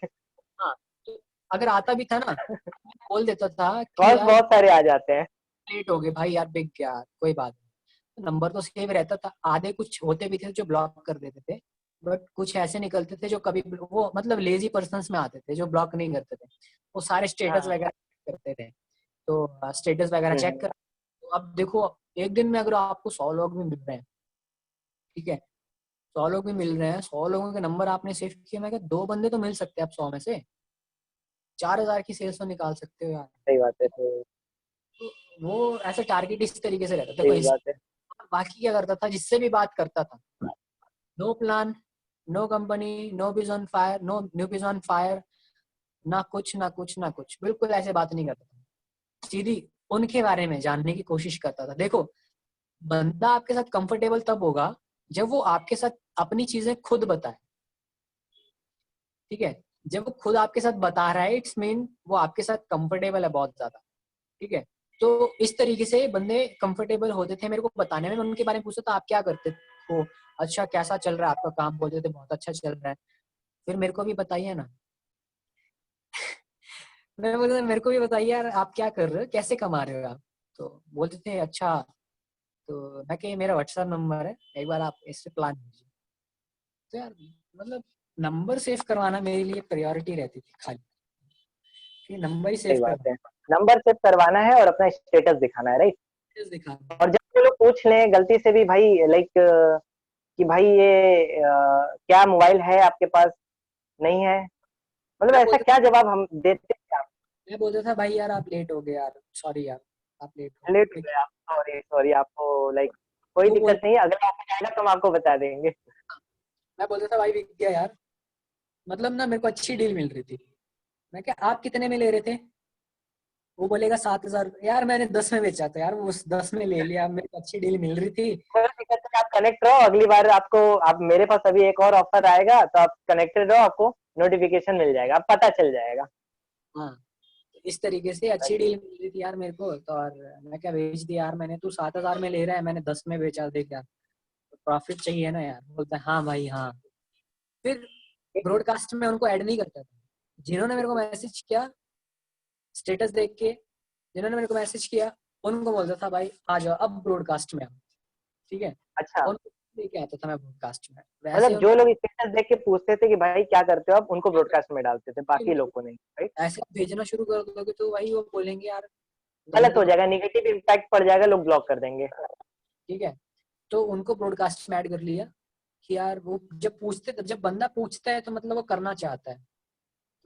हाँ, तो अगर आता भी था ना, मैं बोल देता था कि कॉल्स यार बहुत सारे आ जाते हैं। लेट हो गए भाई, यार बिग गया, कोई बात नहीं। तो नंबर तो सेव रहता था, आधे कुछ होते भी थे जो ब्लॉक कर देते थे, बट कुछ ऐसे निकलते थे जो कभी वो मतलब लेजी पर्सन्स में आते थे जो ब्लॉक नहीं करते थे, वो सारे स्टेटस हाँ। वगैरह करते थे। तो स्टेटस वगैरह चेक हम्म कर, तो अब देखो एक दिन में अगर आपको 100 लोग भी मिल रहे हैं, ठीक है, 100 लोग भी मिल रहे हैं, 100 लोगों के नंबर आपने सेव किए, मैं क्या 2 बंदे तो मिल सकते हैं आप 100 में से, 4000 की सेल्स तो निकाल सकते हो यार। सही बात है। तो तो वो ऐसे टारगेट इस तरीके से रहता था। देखो सही बात है। बाकी क्या करता था, जिससे भी बात करता था, no plan, no company, no biz on fire, no new biz on fire, ना कुछ ना कुछ ना कुछ, बिल्कुल ऐसे बात नहीं करता था। सीधी उनके बारे में जानने की कोशिश करता था। देखो बंदा आपके साथ कंफर्टेबल तब होगा जब वो आपके साथ अपनी चीजें खुद बताए, ठीक है। जब वो खुद आपके साथ बता रहा है इट्स मीन वो आपके साथ कंफर्टेबल है बहुत ज्यादा, ठीक है। तो इस तरीके से बंदे कंफर्टेबल होते थे मेरे को बताने में। मैं उनके बारे में पूछता था आप क्या करते हो, अच्छा कैसा चल रहा है आपका काम, बोलते थे बहुत अच्छा चल रहा है। फिर मेरे को भी बताइए ना। मैं बोलता मेरे को भी बताइए यार आप क्या कर रहे हो, कैसे कमा रहे हो आप। तो बोलते थे अच्छा, तो मैं कि मेरा व्हाट्सएप नंबर है, एक बार आप इससे प्लान कीजिए। तो यार मतलब नंबर सेव करवाना मेरे लिए प्रायोरिटी रहती थी खाली, कि नंबर ही सेव सही बात है। करवाना नंबर सेव करवाना है और अपना स्टेटस दिखाना है, राइट। है, दिखाना और जब वो लोग पूछ लें गलती से भी भाई, लाइक कि भाई ये क्या मोबाइल है आपके पास, नहीं है, मतलब मैं ऐसा बोलता क्या जवाब हम देते हैं? आप मैं बोलता था भाई यार आप लेट हो गए यार, सॉरी यार आप लेट हो लेट हो गए। गए, आप सॉरी सॉरी, आपको लाइक कोई वो बोल दिक्कत नहीं है, अगला ऑफर आएगा तो हम आपको बता देंगे। मैं बोलता था भाई बिक गया यार, मतलब ना मेरे को अच्छी डील मिल रही थी। मैं क्या आप कितने में ले रहे थे, वो बोलेगा 7000, यार मैंने 10 में बेचा था यार, वो उस 10 में ले लिया, मेरे को अच्छी डील मिल रही थी। कोई दिक्कत नहीं, आप कनेक्ट रहो, अगली बार आपको, आप मेरे पास अभी एक और ऑफर आएगा तो आप कनेक्टेड रहो, आपको नोटिफिकेशन मिल जाएगा, आप पता चल जाएगा। हाँ तो इस तरीके से अच्छी डील मिल रही थी यार मेरे को, तो और मैं क्या बेच दिया यार मैंने, तू 7000 में ले रहा है मैंने 10 में बेचा, देख यार प्रॉफिट चाहिए ना यार। बोलता है हाँ भाई हाँ। फिर ब्रॉडकास्ट में उनको ऐड नहीं करता था, जिन्होंने मेरे को मैसेज किया स्टेटस देख के, जिन्होंने मेरे को मैसेज किया उनको बोलता था भाई आ जाओ अब ब्रॉडकास्ट में आओ, ठीक है। अच्छा, उनको लेके आता था मैं ब्रॉडकास्ट में, वैसे मतलब जो उनको लोग स्टेटस देख के पूछते थे कि भाई क्या करते हो आप, उनको ब्रॉडकास्ट में डालते थे, बाकी लोग को नहीं, राइट। ऐसे आप भेजना शुरू कर दोगे तो भाई वो बोलेंगे यार गलत बंदे हो को, जाएगा, निगेटिव इम्पैक्ट पड़ जाएगा, लोग ब्लॉक कर देंगे। ठीक है। तो उनको ब्रॉडकास्ट में ऐड कर लिया कि यार वो जब पूछते, जब बंदा पूछता है तो मतलब वो करना चाहता है,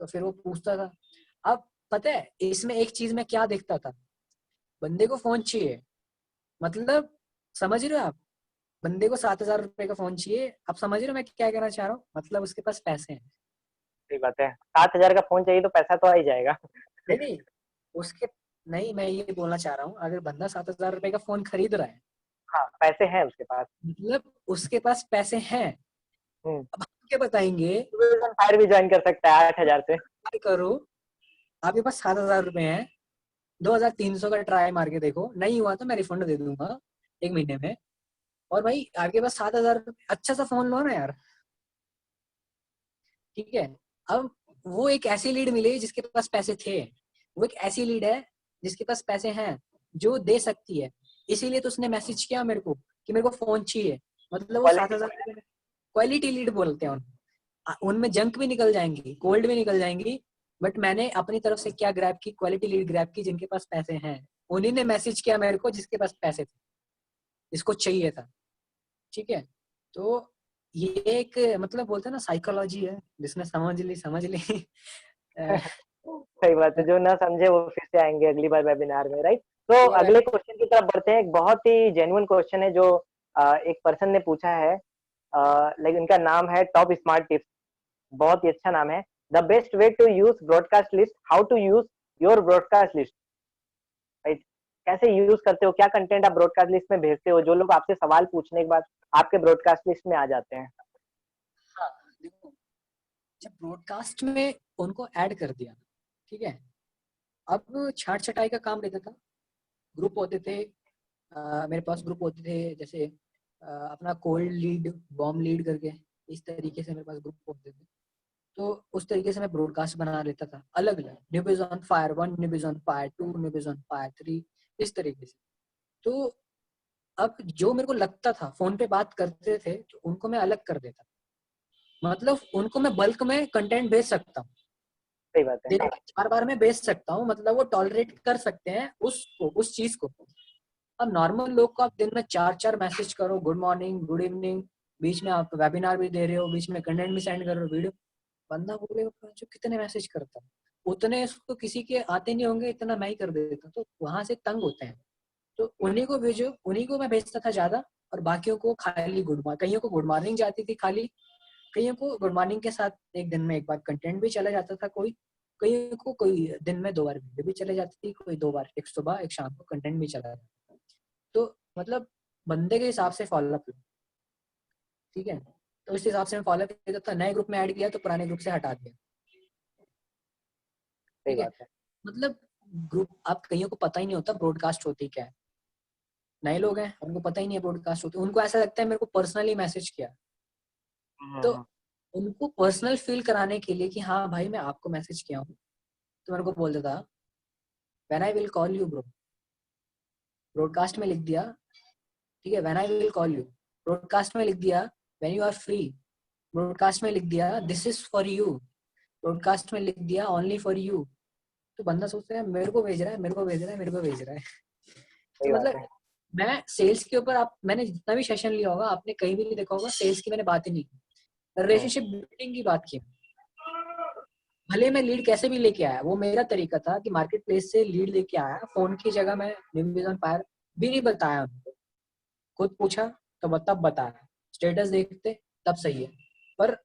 तो फिर वो पूछता था। अब पता है इसमें एक चीज मैं क्या देखता था, बंदे को फोन चाहिए, मतलब समझ रहे हो आप, बंदे को 7000 रुपए का फोन चाहिए। आप समझ रहे हो मैं क्या कहना चाह रहा हूँ, मतलब उसके पास पैसे हैं। सही बात है, 7,000 का फोन चाहिए तो पैसा तो आ ही जाएगा। नहीं नहीं उसके, नहीं मैं ये बोलना चाह रहा हूँ अगर बंदा 7000 रुपए का फोन खरीद रहा है, हाँ, पैसे हैं उसके पास। मतलब उसके पास पैसे हैं। हम्म। अब हम क्या बताएंगे, फायर भी ज्वाइन कर सकता है 8,000 से। ट्राई करो, आपके पास 7000 रुपए हैं, 2300 का ट्राई मार के देखो, नहीं हुआ तो मैं रिफंड दे दूंगा 1 महीने में। और भाई आपके पास 7000, अच्छा सा फोन लो ना यार, ठीक है। अब वो एक ऐसी लीड मिली जिसके पास पैसे थे, वो एक ऐसी लीड है जिसके पास पैसे हैं, जो दे सकती है। इसीलिए तो उसने मैसेज किया मेरे को कि मेरे को फोन चाहिए, मतलब वो क्वालिटी। 7000 क्वालिटी लीड बोलते हैं उनको। उनमें जंक भी निकल जाएंगी, कोल्ड भी निकल जाएंगी, बट मैंने अपनी तरफ से क्या ग्रैब की, क्वालिटी लीड ग्रैब की जिनके पास पैसे हैं। उन्हीं ने मैसेज किया मेरे को जिसके पास पैसे थे, जिसको चाहिए था, ठीक है। तो ये एक मतलब बोलते हैं ना साइकोलॉजी है, जिसने समझ ली समझ ली। सही बात है, जो ना समझे वो फिर से आएंगे अगली बार वेबिनार में, राइट। तो ये अगले क्वेश्चन की तरफ बढ़ते हैं। एक बहुत ही जेन्युइन क्वेश्चन है जो एक पर्सन ने पूछा है, लाइक इनका नाम है टॉप स्मार्ट टिप्स, बहुत ही अच्छा नाम है। The best way to use broadcast list, how to use your broadcast list, right. कैसे यूज करते हो, क्या कंटेंट आप ब्रॉडकास्ट लिस्ट में भेजते हो, जो लोग आपसे सवाल पूछने के बाद आपके ब्रॉडकास्ट लिस्ट में आ जाते हैं। हाँ देखो, जब ब्रॉडकास्ट में उनको ऐड कर दिया, ठीक है, अब छाट छटाई का काम रहता था। ग्रुप होते थे, मेरे पास ग्रुप होते थे जैसे अपना कोल्ड लीड, वार्म लीड करके, इस तरीके से मेरे पास ग्रुप होते थे। तो उस तरीके से मैं ब्रॉडकास्ट बना लेता था अलग अलग, newbies on fire 1, newbies on fire 2, newbies on fire 3, इस तरीके से। तो अब जो मेरे को लगता था फोन पे बात करते थे तो उनको मैं अलग कर देता, मतलब उनको मैं बल्क में कंटेंट भेज सकता हूँ, सही बात है। दिन में 4 बार में भेज सकता हूँ, मतलब वो टॉलरेट कर सकते हैं उसको, उस चीज को। अब नॉर्मल लोग को आप दिन में 4 4 मैसेज करो, गुड मॉर्निंग गुड इवनिंग, बीच में आप वेबिनार भी दे रहे हो, बीच में कंटेंट भी सेंड कर रहे हो, वीडियो। बंदा बोलेगा जो कितने मैसेज करता है, उतने उसको किसी के आते नहीं होंगे, इतना मैं ही कर देता हूँ। तो वहां से तंग होते हैं, तो उन्हीं को भेजो, उन्हीं को मैं भेजता था ज्यादा, और बाकियों को खाली गुड मॉर्निंग, कईयों को गुड मॉर्निंग जाती थी खाली, कईयों को गुड मॉर्निंग के साथ एक दिन में एक बार कंटेंट भी चला जाता था, कोई कईयों को कोई दिन में 2 बार वीडियो भी चले जाती थी, कोई 2 बार, एक सुबह एक शाम को कंटेंट भी चला जाता था। तो मतलब बंदे के हिसाब से फॉलोअप लो, ठीक है। तो इस हिसाब से मैं फॉलोअप किया था, नए ग्रुप में ऐड किया तो पुराने ग्रुप से हटा दिया, सही ठीक है। बात है। मतलब ग्रुप, आप कईयों को पता ही नहीं होता ब्रॉडकास्ट होती क्या है, नए लोग हैं उनको पता ही नहीं है ब्रॉडकास्ट होती, उनको ऐसा लगता है मेरे को पर्सनली मैसेज किया। तो हम्म। उनको पर्सनल फील कराने के लिए कि हाँ भाई मैं आपको मैसेज किया हूँ, तो मेरे को बोल देता when I will call you bro, broadcast में लिख दिया, ठीक है, when I will call you, broadcast में लिख दिया when you are free, broadcast में लिख दिया this is for you, broadcast में लिख दिया ओनली फॉर यू। तो बंदा सोचता है मेरे को भेज रहा है, मेरे को भेज रहा है, मेरे को भेज रहा है। तो सही बात मतलब है। मैं सेल्स के ऊपर, आप मैंने जितना भी सेशन लिया होगा आपने कहीं भी नहीं देखा होगा सेल्स की मैंने बात ही नहीं की, हम्म। रिलेशनशिप बिल्डिंग की बात की। भले मैं लीड कैसे भी लेके आया, वो मेरा तरीका था कि मार्केट प्लेस से लीड लेके आया, फोन की जगह मैं विजन फायर भी नहीं बताया उनको, खुद पूछा तो तब बताया, स्टेटस देखते तब सही है, पर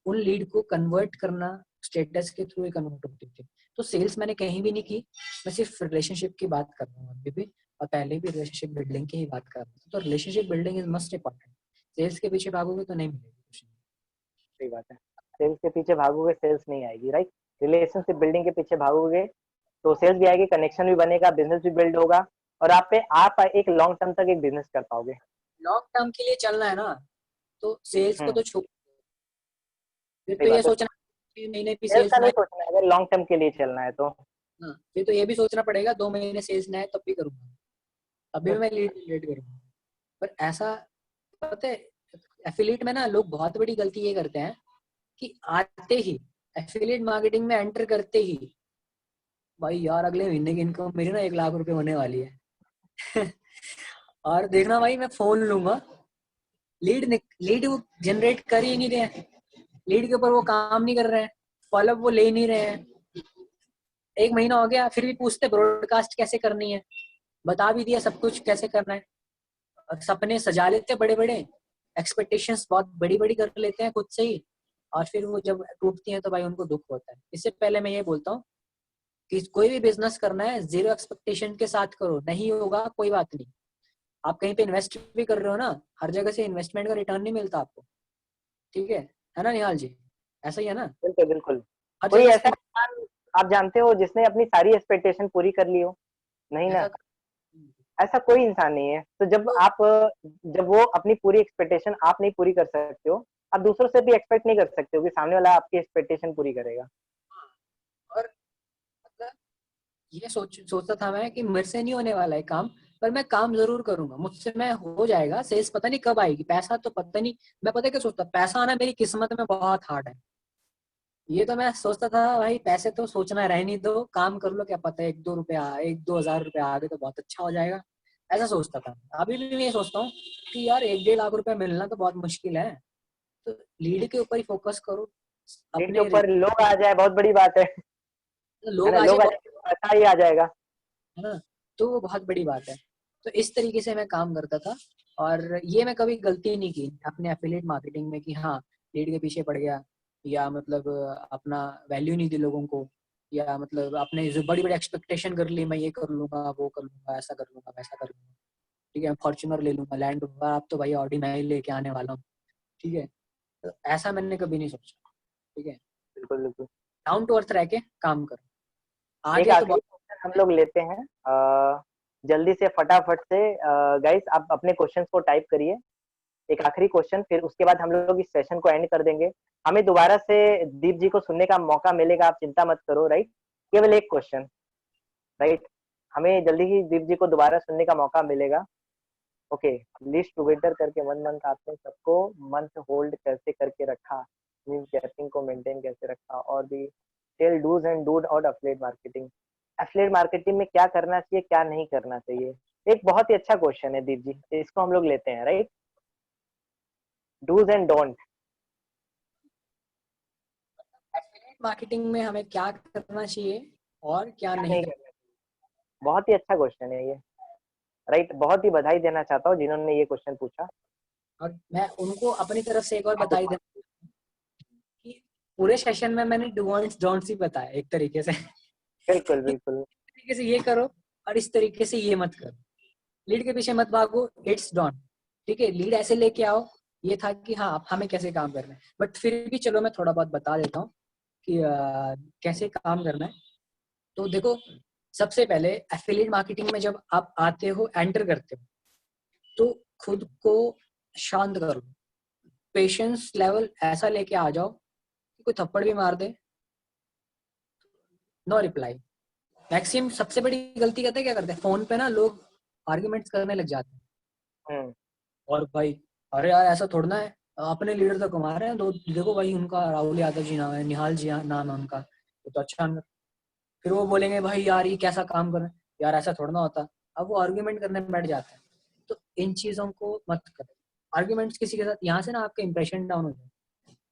उन लीड को कन्वर्ट करना स्टेटस के थ्रू ही कन्वर्ट होती थी। तो सेल्स मैंने कहीं भी नहीं की, मैं सिर्फ रिलेशनशिप की बात कर रहा हूँ अभी भी, और पहले भी रिलेशनशिप बिल्डिंग की ही बात कर रहा हूँ। तो relationship building is must important, sales के पीछे भागोगे तो नहीं मिलेगी कुछ नहीं। सही बात है। सेल्स के पीछे भागोगे, सेल्स नहीं आएगी, राइट। रिलेशनशिप बिल्डिंग के पीछे भागोगे तो सेल्स भी आएगी, कनेक्शन भी बनेगा, बिजनेस भी बिल्ड होगा, और आप एक लॉन्ग टर्म तक एक बिजनेस कर पाओगे। लॉन्ग टर्म के लिए चलना है ना, तो सेल्स को हम्म। तो छोड़, फिर सही तो ये बात है। सोचना कि नहीं नहीं भी सेल्स सेल्स का ना, नहीं सोचना है, अगर लॉन्ग टर्म के लिए चलना है तो। हाँ फिर तो ये भी सोचना पड़ेगा 2 महीने सेल्स ना है तब भी करूंगा, अभी भी मैं लीड जनरेट करूंगा। पर ऐसा, पता है, एफिलिएट में ना लोग बहुत बड़ी गलती ये करते हैं कि आते ही, एफिलिएट मार्केटिंग में एंटर करते ही, भाई यार अगले महीने की इनकम मेरी ना 1 लाख रुपए होने वाली है। और देखना भाई मैं फोन लूंगा, लीड वो जनरेट कर ही नहीं रहे हैं, लीड के ऊपर वो काम नहीं कर रहे हैं, फॉलोअप वो ले ही नहीं रहे हैं। 1 महीना हो गया फिर भी पूछते ब्रॉडकास्ट कैसे करनी है, बता भी दिया सब कुछ कैसे करना है, और सपने सजा लेते हैं बड़े बड़े, एक्सपेक्टेशंस बहुत बड़ी बड़ी कर लेते हैं खुद से ही, और फिर वो जब टूटती हैं तो भाई उनको दुख होता है। इससे पहले मैं ये बोलता हूँ कि कोई भी बिजनेस करना है जीरो एक्सपेक्टेशन के साथ करो, नहीं होगा कोई बात नहीं, आप कहीं पे इन्वेस्ट भी कर रहे हो ना, हर जगह से इन्वेस्टमेंट का रिटर्न नहीं मिलता आपको, ठीक है ना निहाल जी, ऐसा ही है ना, बिल्कुल बिल्कुल। हर कोई जगह ऐसा से इंसान आप जानते हो जिसने अपनी सारी एक्सपेक्टेशन पूरी कर ली हो? नहीं ना। ऐसा। ऐसा कोई इंसान नहीं है। तो तो जब वो अपनी पूरी एक्सपेक्टेशन आप नहीं पूरी कर सकते हो, आप दूसरों से भी एक्सपेक्ट नहीं कर सकते हो कि सामने वाला आपकी एक्सपेक्टेशन पूरी करेगा। और मतलब ये सोचता था मैं कि मेरे से नहीं होने वाला है काम, पर मैं काम जरूर करूंगा, मुझसे मैं हो जाएगा, सेल्स पता नहीं कब आएगी, पैसा तो पता नहीं, मैं पता क्या सोचता, पैसा आना मेरी किस्मत में बहुत हार्ड है, ये तो मैं सोचता था भाई पैसे तो सोचना रहने दो, काम कर लो, क्या पता है 1-2 रुपया, 1-2 हज़ार रुपया आ गए तो बहुत अच्छा हो जाएगा, ऐसा सोचता था। अभी भी मैं ये सोचता हूँ कि यार 1-1.5 लाख रुपया मिलना तो बहुत मुश्किल है, तो लीड के ऊपर ही फोकस करो लीड के अपने, ऊपर लोग आ जाए बहुत बड़ी बात है लोग ना। आ जाए लोग आ जाए तो पैसा ही आ जाएगा। है ना, तो वो बहुत बड़ी बात है। तो इस तरीके से मैं काम करता था, और ये मैं कभी गलती नहीं की अपने एफिलिएट मार्केटिंग में कि हाँ लीड के पीछे पड़ गया, या मतलब अपना वैल्यू नहीं दी लोगों को, या मतलब अपने जो बड़ी बड़ी एक्सपेक्टेशन कर ली, मैं ये कर लूंगा वो कर लूंगा ऐसा कर लूंगा वैसा कर लूंगा, ठीक है, फॉर्च्यूनर ले लूंगा, लैंड होगा, अब तो भाई ऑडी मैं ही लेके आने वाला हूँ, ठीक है। तो ऐसा मैंने कभी नहीं सोचा, ठीक है, बिल्कुल बिल्कुल। डाउन टू अर्थ रह के काम करो, एक आगे तो आखिरी क्वेश्चन हम लोग लेते हैं, जल्दी से फटाफट से। गाइस आप अपने क्वेश्चंस को टाइप करिए। एक आखिरी क्वेश्चन, फिर उसके बाद हम लोग इस सेशन को एंड कर देंगे। हमें दोबारा से दीप जी को सुनने का मौका मिलेगा, आप चिंता मत करो, राइट। केवल एक क्वेश्चन, राइट। हमें जल्दी ही दीप जी को दोबारा सुनने का मौका मिलेगा। ओके। लिस्ट टुगेदर करके 1 मंथ आपने सबको मंथ होल्ड कैसे करके रखा, मीन्स गैपिंग को मेंटेन कैसे रखा, और भी टेल डूज एंड डू और एफिलिएट मार्केटिंग। एफिलिएट मार्केटिंग में क्या करना चाहिए क्या नहीं करना चाहिए, एक बहुत ही अच्छा क्वेश्चन है दीप जी, इसको हम लोग लेते हैं, right. Dos and don't. Affiliate marketing में हमें क्या करना चाहिए और क्या क्या नहीं नहीं करना। करना चाहिए? बहुत ही अच्छा क्वेश्चन है ये, राइट। बहुत ही बधाई देना चाहता हूँ जिन्होंने ये क्वेश्चन पूछा। और मैं उनको अपनी तरफ से एक और बहुत बधाई smart। देना कि पूरे सेशन में मैंने डूअंस डोंट्स ही बताया एक तरीके से। बिल्कुल इस बिल्कुल। तरीके से ये करो और इस तरीके से ये मत करो। लीड के पीछे मत भागो, इट्स डॉन। ठीक है, लीड ऐसे लेके आओ। ये था कि हाँ अब हमें कैसे काम करना है, बट फिर भी चलो मैं थोड़ा बहुत बता देता हूँ कि कैसे काम करना है। तो देखो, सबसे पहले एफिलिएट मार्केटिंग में जब आप आते हो, एंटर करते हो, तो खुद को शांत करो। पेशेंस लेवल ऐसा लेके आ जाओ कि कोई थप्पड़ भी मार दे, नो रिप्लाई। मैक्सिमम सबसे बड़ी गलती करते हैं, क्या करते हैं, फोन पे ना लोग आर्ग्यूमेंट्स करने लग जाते हैं। हम्म। और भाई, अरे यार ऐसा थोड़ा ना है, अपने लीडर तो कमा रहे हैं, तो देखो भाई उनका राहुल यादव जी नाम है, निहाल जी नाम है उनका, तो अच्छा। फिर वो बोलेंगे भाई यार ये कैसा काम कर रहे हैं, यार ऐसा थोड़ा ना होता। अब वो आर्ग्यूमेंट करने बैठ जाते हैं। तो इन चीजों को मत करो। आर्ग्यूमेंट्स किसी के साथ, यहाँ से ना आपका इंप्रेशन डाउन हो जाए।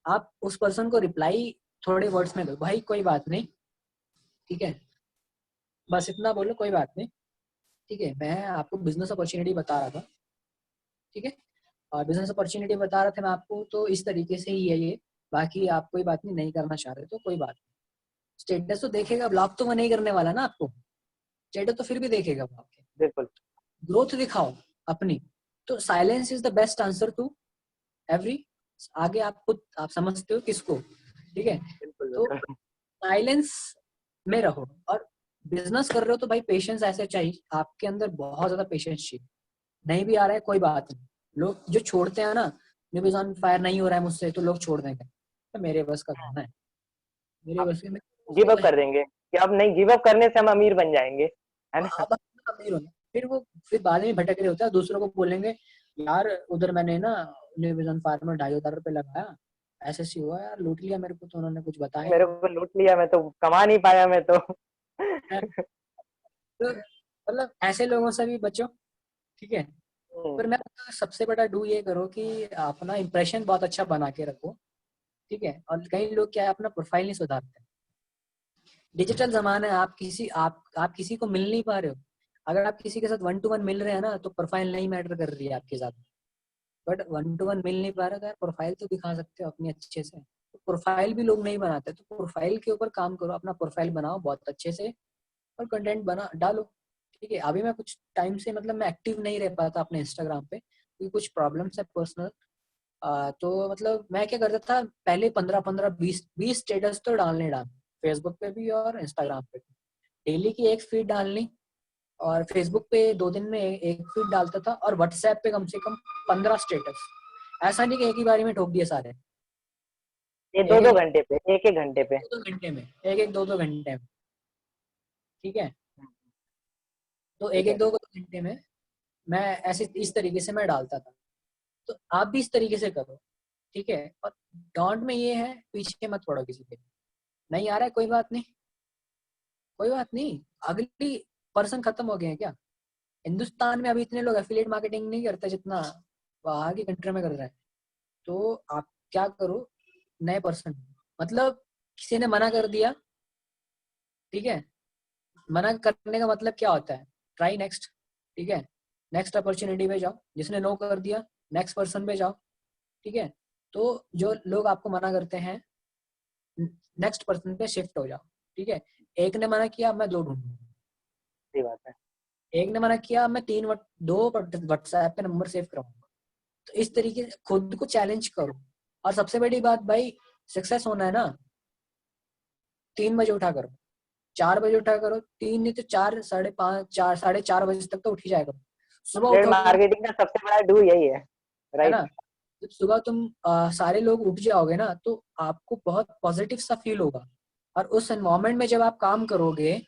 आप उस पर्सन को रिप्लाई थोड़े वर्ड्स में दो, भाई कोई बात नहीं, ठीक है, बस इतना बोलो, कोई बात नहीं, ठीक है, मैं आपको बिजनेस अपॉर्चुनिटी बता रहा था, ठीक है, और बिजनेस अपॉर्चुनिटी बता रहा था मैं आपको, तो इस तरीके से ही है ये। बाकी आप कोई बात नहीं करना चाह रहे तो कोई बात नहीं। स्टेटस तो देखेगा, ब्लॉक तो वो नहीं करने वाला ना आपको, स्टेटस तो फिर भी देखेगा वो आपके। बिल्कुल। ग्रोथ दिखाओ अपनी। तो silence is the best answer to every. आगे आप खुद आप समझते हो किसको, ठीक है। बिल्कुल तो बिल्कुल। साइलेंस में रहो। और बिजनेस कर रहे हो तो भाई पेशेंस ऐसे चाहिए आपके अंदर, बहुत ज्यादा पेशेंस चाहिए। नहीं भी आ रहा है कोई बात नहीं। लोग जो छोड़ते हैं ना, ऑन फायर नहीं हो रहा है मुझसे, तो लोग छोड़ देंगे, तो मेरे बस का खाना है, मेरे आप बस के गिव उसको अप कर देंगे कि अब नहीं, गिव अप करने से हम अमीर बन जाएंगे, है ना। अब अमीर होना। फिर वो फिर बाद में भटक रहे होते हैं, दूसरों को बोलेंगे यार उधर मैंने ना ऑन फायर में 2,500 रुपये लगाया, ऐसे ऐसे हुआ यार, लूट लिया मेरे को, तो उन्होंने कुछ बताया ही मेरे को लूट लिया, मैं तो कमा नहीं पाया मैं तो। नहीं। तो मतलब ऐसे लोगों से भी बचो, ठीक है। पर मैं सबसे बड़ा डू ये करो कि अपना इंप्रेशन बहुत अच्छा बना के रखो, ठीक है। और कई लोग क्या है, अपना प्रोफाइल नहीं सुधारते। डिजिटल जमाना है, आप किसी को मिल नहीं पा रहे हो। अगर आप किसी के साथ 1 to 1 मिल रहे हैं ना, तो प्रोफाइल नहीं मैटर कर रही है आपके साथ। बट 1 to 1 मिल नहीं पा रहे तो यार प्रोफाइल तो दिखा सकते हो अपनी अच्छे से। तो प्रोफाइल भी लोग नहीं बनाते, तो प्रोफाइल के ऊपर काम करो, अपना प्रोफाइल बनाओ बहुत अच्छे से, और कंटेंट बना डालो, ठीक है। अभी मैं कुछ टाइम से मतलब मैं एक्टिव नहीं रह पाता अपने इंस्टाग्राम पे, क्योंकि कुछ प्रॉब्लम्स है पर्सनल। तो मतलब मैं क्या करता था पहले, 15-15 20 स्टेटस तो डाल फेसबुक पे भी और इंस्टाग्राम पे भी। डेली की एक फीड डालनी, और फेसबुक पे 2 दिन में एक फीड डालता था, और व्हाट्सएप पे कम से कम 15 स्टेटस। ऐसा नहीं कि एक ही बारी में ठोक दिए सारे, ये दो एक दो एक घंटे पे, एक एक घंटे पे। 2-2 घंटे में, एक एक 2-2 घंटे में, ठीक है। तो एक ठीक एक है। 2-2 घंटे में मैं ऐसे इस तरीके से मैं डालता था। तो आप भी इस तरीके से करो, ठीक है। और डॉन्ट में ये है, पीछे मत पड़ो किसी के। नहीं आ रहा है कोई बात नहीं, कोई बात नहीं, अगली पर्सन खत्म हो गए हैं क्या। हिंदुस्तान में अभी इतने लोग एफिलिएट मार्केटिंग नहीं करते जितना बाहर की कंट्री में कर रहे हैं। तो आप क्या करो, नए पर्सन, मतलब किसी ने मना कर दिया, ठीक है। मना करने का मतलब क्या होता है, ट्राई नेक्स्ट, ठीक है। नेक्स्ट अपॉर्चुनिटी पे जाओ, जिसने नो कर दिया नेक्स्ट पर्सन पे जाओ, ठीक है। तो जो लोग आपको मना करते हैं, नेक्स्ट पर्सन पे शिफ्ट हो जाओ, ठीक है। एक ने मना किया, मैं 2 ढूंढूंगा। सही बात है। एक ने मना किया, मैं 2 व्हाट्सएप पे नंबर सेव कराऊंगा। तो इस तरीके से खुद को चैलेंज करो। और सबसे बड़ी बात भाई, सक्सेस होना है ना, 3 बजे उठा करो, 4 बजे उठा करो, 3 नहीं तो 4, 5:30, 4, 4:30 बजे तक तो उठ ही जाएगा। सुबह एफिलिएट उठोगे, मार्केटिंग का सबसे बड़ा डू यही है, है राइट। ना। जब सुबह तुम सारे लोग उठ जाओगे ना, तो आपको बहुत पॉजिटिव सा फील होगा। और उस एनवायरनमेंट में जब आप काम करोगे,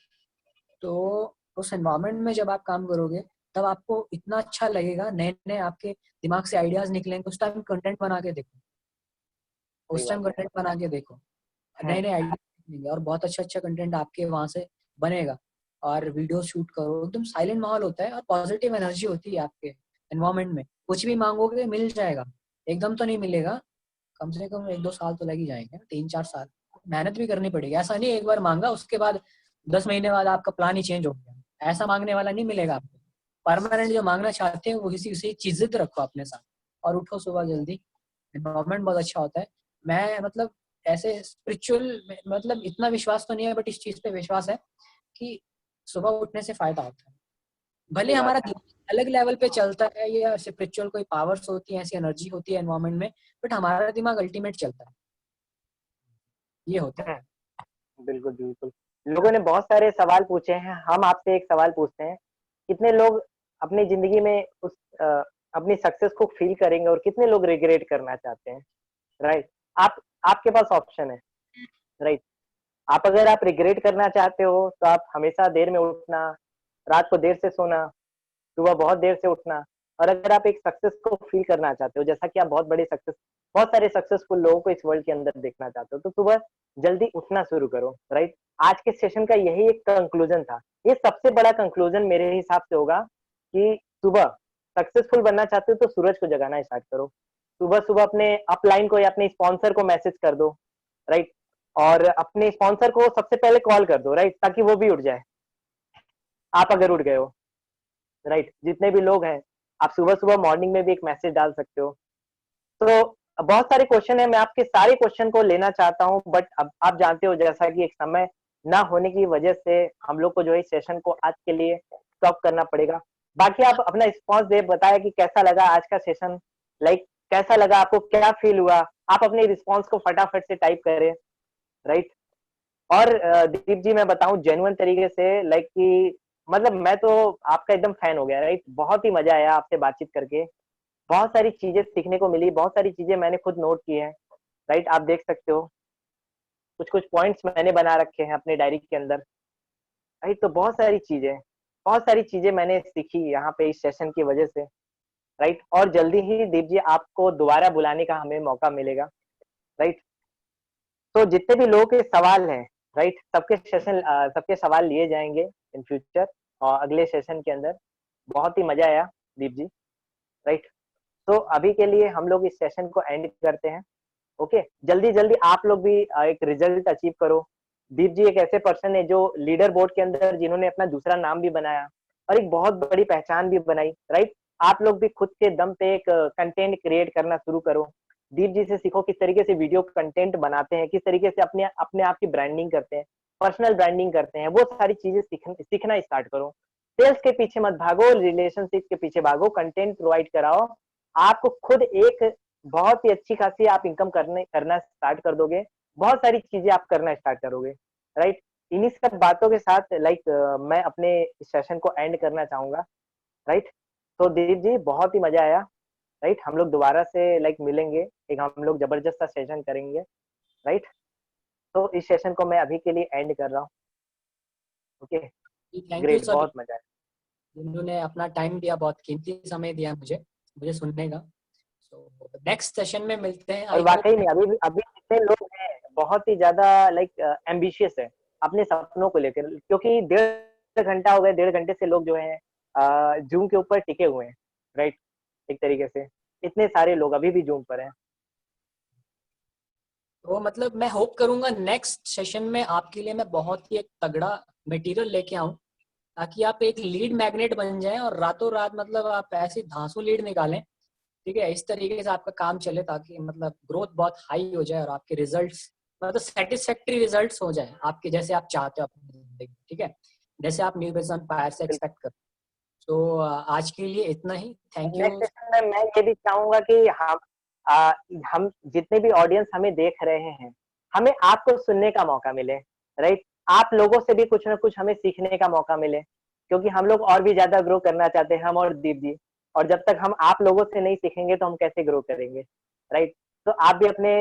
तो उस एनवायरनमेंट में जब आप काम करोगे, तब आपको इतना अच्छा लगेगा, नए नए आपके दिमाग से आइडियाज निकलेंगे। उस टाइम कंटेंट बना के देखो, सही उस टाइम बात है। कंटेंट बना के देखो, हम्म। नए नए आइडिया निकलेंगे, और बहुत अच्छा अच्छा कंटेंट आपके वहां से बनेगा। और वीडियो शूट करो, एकदम साइलेंट माहौल होता है, और पॉजिटिव एनर्जी होती है आपके एनवायरनमेंट में, कुछ भी मांगोगे मिल जाएगा। एकदम तो नहीं मिलेगा, कम से कम 1-2 साल तो लग ही जाएंगे, 3-4 साल मेहनत भी करनी पड़ेगी। ऐसा नहीं एक बार मांगा उसके बाद 10 महीने बाद आपका प्लान ही चेंज हो गया, ऐसा मांगने वाला नहीं मिलेगा आपको। परमानेंट जो मांगना चाहते हैं वो उसी चीज़ रखो अपने साथ और उठो सुबह जल्दी। एनवायरनमेंट बहुत अच्छा होता है। मैं मतलब ऐसे स्पिरिचुअल मतलब इतना विश्वास तो नहीं है, बट इस चीज पे विश्वास है कि सुबह उठने से फायदा होता है। भले सही बात हमारा है। दिमाग अलग लेवल पे चलता है या स्पिरिचुअल कोई पावर्स होती है, ऐसी एनर्जी होती है एनवायरनमेंट में, बट हमारा दिमाग अल्टीमेट चलता है, ये होता है। बिल्कुल, बिल्कुल। लोगों ने बहुत सारे सवाल पूछे हैं, हम आपसे एक सवाल पूछते हैं, कितने लोग अपनी ज़िंदगी में अ, अपनी सक्सेस को फ़ील करेंगे और कितने लोग रिग्रेट करना चाहते हैं, राइट? आप आपके पास ऑप्शन है, राइट? आप अगर आप रिग्रेट करना चाहते हो, तो आप हमेशा देर में उठना, रात को देर से सोना, सुबह बहुत देर से उठना, और अगर आप एक सक्सेस को फ़ील करना चाहते हो, जैसा कि आप बहुत सारे सक्सेसफुल लोगों को इस वर्ल्ड के अंदर देखना चाहते हो, तो सुबह जल्दी उठना शुरू करो, राइट? आज के सेशन का यही एक कंक्लूज़न था। ये सबसे बड़ा कंक्लूज़न मेरे हिसाब से होगा कि सुबह सक्सेसफुल बनना चाहते हो तो सूरज को जगाना स्टार्ट करो। सुबह-सुबह अपने अपलाइन को या अपने स्पॉन्सर को मैसेज कर दो, राइट? और अपने स्पॉन्सर को सबसे पहले कॉल कर दो, राइट? ताकि वो भी उठ जाए, आप अगर उठ गए हो। राइट, जितने भी लोग हैं, आप सुबह-सुबह मॉर्निंग में भी एक मैसेज डाल सकते हो। तो बहुत सारे क्वेश्चन हैं, मैं आपके सारे क्वेश्चन को लेना चाहता हूँ, बट अब आप जानते हो जैसा कि एक समय ना होने की वजह से हम लोग को जो है इस सेशन को आज के लिए स्टॉप करना पड़ेगा। बाकी आप अपना रिस्पॉन्स दे बताएं कि कैसा लगा आज का सेशन, लाइक कैसा लगा आपको, क्या फील हुआ? आप अपने रिस्पॉन्स को फटाफट से टाइप करें, राइट? और दीप जी मैं बताऊँ जेन्युइन तरीके से लाइक कि मतलब मैं तो आपका एकदम फैन हो गया, राइट? बहुत ही मज़ा आया आपसे बातचीत करके। बहुत सारी चीज़ें सीखने को मिली, बहुत सारी चीज़ें मैंने खुद नोट की हैं, राइट? आप देख सकते हो, कुछ-कुछ पॉइंट्स मैंने बना रखे हैं अपनी डायरी के अंदर, राइट? तो बहुत सारी चीज़ें मैंने सीखी यहाँ पे इस सेशन की वजह से, राइट? और जल्दी ही दीप जी आपको दोबारा बुलाने का हमें मौका मिलेगा, राइट? तो जितने भी लोगों के सवाल हैं, राइट? सबके सवाल लिए जाएँगे इन फ्यूचर और अगले सेशन के अंदर। बहुत ही मज़ा आया दीप जी, राइट? तो अभी के लिए हम लोग इस सेशन को एंड करते हैं, ओके? जल्दी-जल्दी आप लोग भी एक रिजल्ट अचीव करो। दीप जी एक ऐसे पर्सन है जो लीडर बोर्ड के अंदर जिन्होंने अपना दूसरा नाम भी बनाया और एक बहुत बड़ी पहचान भी बनाई, राइट? आप लोग भी खुद के दम पे एक कंटेंट क्रिएट करना शुरू करो। दीप जी से सीखो किस तरीके से वीडियो कंटेंट बनाते हैं, किस तरीके से अपने अपने आप की ब्रांडिंग करते हैं, पर्सनल ब्रांडिंग करते हैं, वो सारी चीज़ें सीखना स्टार्ट करो। सेल्स के पीछे मत भागो, रिलेशनशिप के पीछे भागो, कंटेंट प्रोवाइड कराओ। आपको खुद एक बहुत ही अच्छी खासी आप इनकम करना स्टार्ट कर दोगे। बहुत सारी चीज़ें आप करना स्टार्ट करोगे, राइट? इन्हीं सब बातों के साथ लाइक मैं अपने इस सेशन को एंड करना चाहूँगा, राइट? तो दीप जी बहुत ही मज़ा आया, राइट? हम लोग दोबारा से लाइक मिलेंगे, एक हम लोग ज़बरदस्त सा सेशन करेंगे, राइट? तो इस सेशन को मैं अभी के लिए एंड कर रहा हूँ, okay? Thank you great, sir, बहुत मज़ा आया। जिन्होंने अपना टाइम दिया, बहुत कीमती समय दिया मुझे मुझे सुनने का। तो नेक्स्ट सेशन में मिलते हैं, और आई होप। वाक़ई में अभी जितने लोग हैं, बहुत ही ज़्यादा लाइक एम्बिशियस है, अपने सपनों को लेकर क्योंकि डेढ़ घंटा हो गया, डेढ़ घंटे से लोग जो हैं ज़ूम के ऊपर टिके हुए हैं, राइट? एक तरीके से। इतने सारे लोग अभी भी ज़ूम पर हैं। तो मतलब मैं होप करूंगा नेक्स्ट सेशन में आपके लिए मैं बहुत ही एक तगड़ा मटेरियल लेके आऊं, ताकि आप एक लीड मैग्नेट बन जाएं और रातों रात मतलब आप ऐसी धांसू लीड निकालें, ठीक है? इस तरीके से आपका काम चले ताकि मतलब ग्रोथ बहुत हाई हो जाए और आपके रिजल्ट्स मतलब सेटिस्फैक्टरी रिजल्ट्स हो जाए आपके जैसे आप चाहते हो अपनी जिंदगी, ठीक है? जैसे आप न्यू बिजनेस एम्पायर से बिल्कुल। एक्सपेक्ट करो। तो आज के लिए इतना ही, और थैंक यू। नेक्स्ट सेशन में मैं ये भी चाहूँगा कि हम जितने भी ऑडियंस हमें देख रहे हैं, हमें आपको सुनने का मौका मिले, राइट? आप लोगों से भी कुछ न कुछ हमें सीखने का मौका मिले, क्योंकि हम लोग और भी ज़्यादा ग्रो करना चाहते हैं, हम और दीप जी। और जब तक हम आप लोगों से नहीं सीखेंगे तो हम कैसे ग्रो करेंगे, राइट? तो आप भी अपने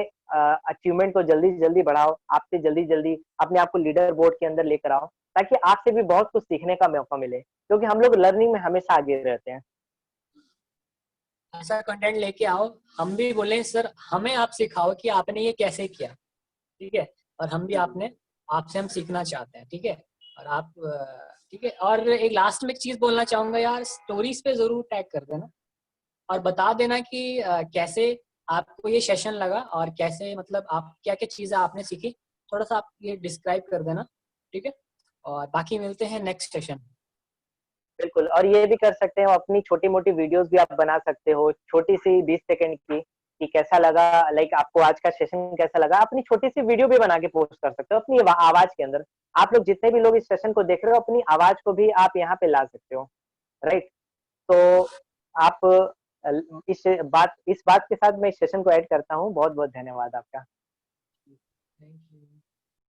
अचीवमेंट को जल्दी-जल्दी बढ़ाओ, आपसे जल्दी-जल्दी अपने आप को लीडर बोर्ड के अंदर लेकर आओ, ताकि आपसे भी बहुत कुछ सीखने का मौका मिले, क्योंकि हम लोग लर्निंग में हमेशा आगे रहते हैं। ऐसा कंटेंट लेके आओ, हम भी बोले सर हमें आप सिखाओ कि आपने ये कैसे किया, ठीक है? और हम भी आपने आपसे हम सीखना चाहते हैं, ठीक है? और आप ठीक है? और एक लास्ट में एक चीज बोलना चाहूंगा यार, स्टोरीज पे जरूर टैग कर देना और बता देना कि कैसे आपको ये सेशन लगा और कैसे, मतलब आप क्या क्या चीजें आपने सीखी, थोड़ा सा आप ये डिस्क्राइब कर देना, ठीक है। और बाकी मिलते हैं नेक्स्ट सेशन। बिल्कुल, और ये भी कर सकते हो, अपनी छोटी-मोटी वीडियोज़ भी आप बना सकते हो, छोटी-सी 20 सेकंड की, कि कैसा लगा, लाइक आपको आज का सेशन कैसा लगा? अपनी छोटी-सी वीडियो भी बना के पोस्ट कर सकते हो अपनी आवाज़ के अंदर। आप लोग जितने भी लोग इस सेशन को देख रहे हो, अपनी आवाज़ को भी आप यहाँ पे ला सकते हो, राइट? तो आप इस बात के साथ मैं इस सेशन को एंड करता हूँ। बहुत-बहुत धन्यवाद आपका।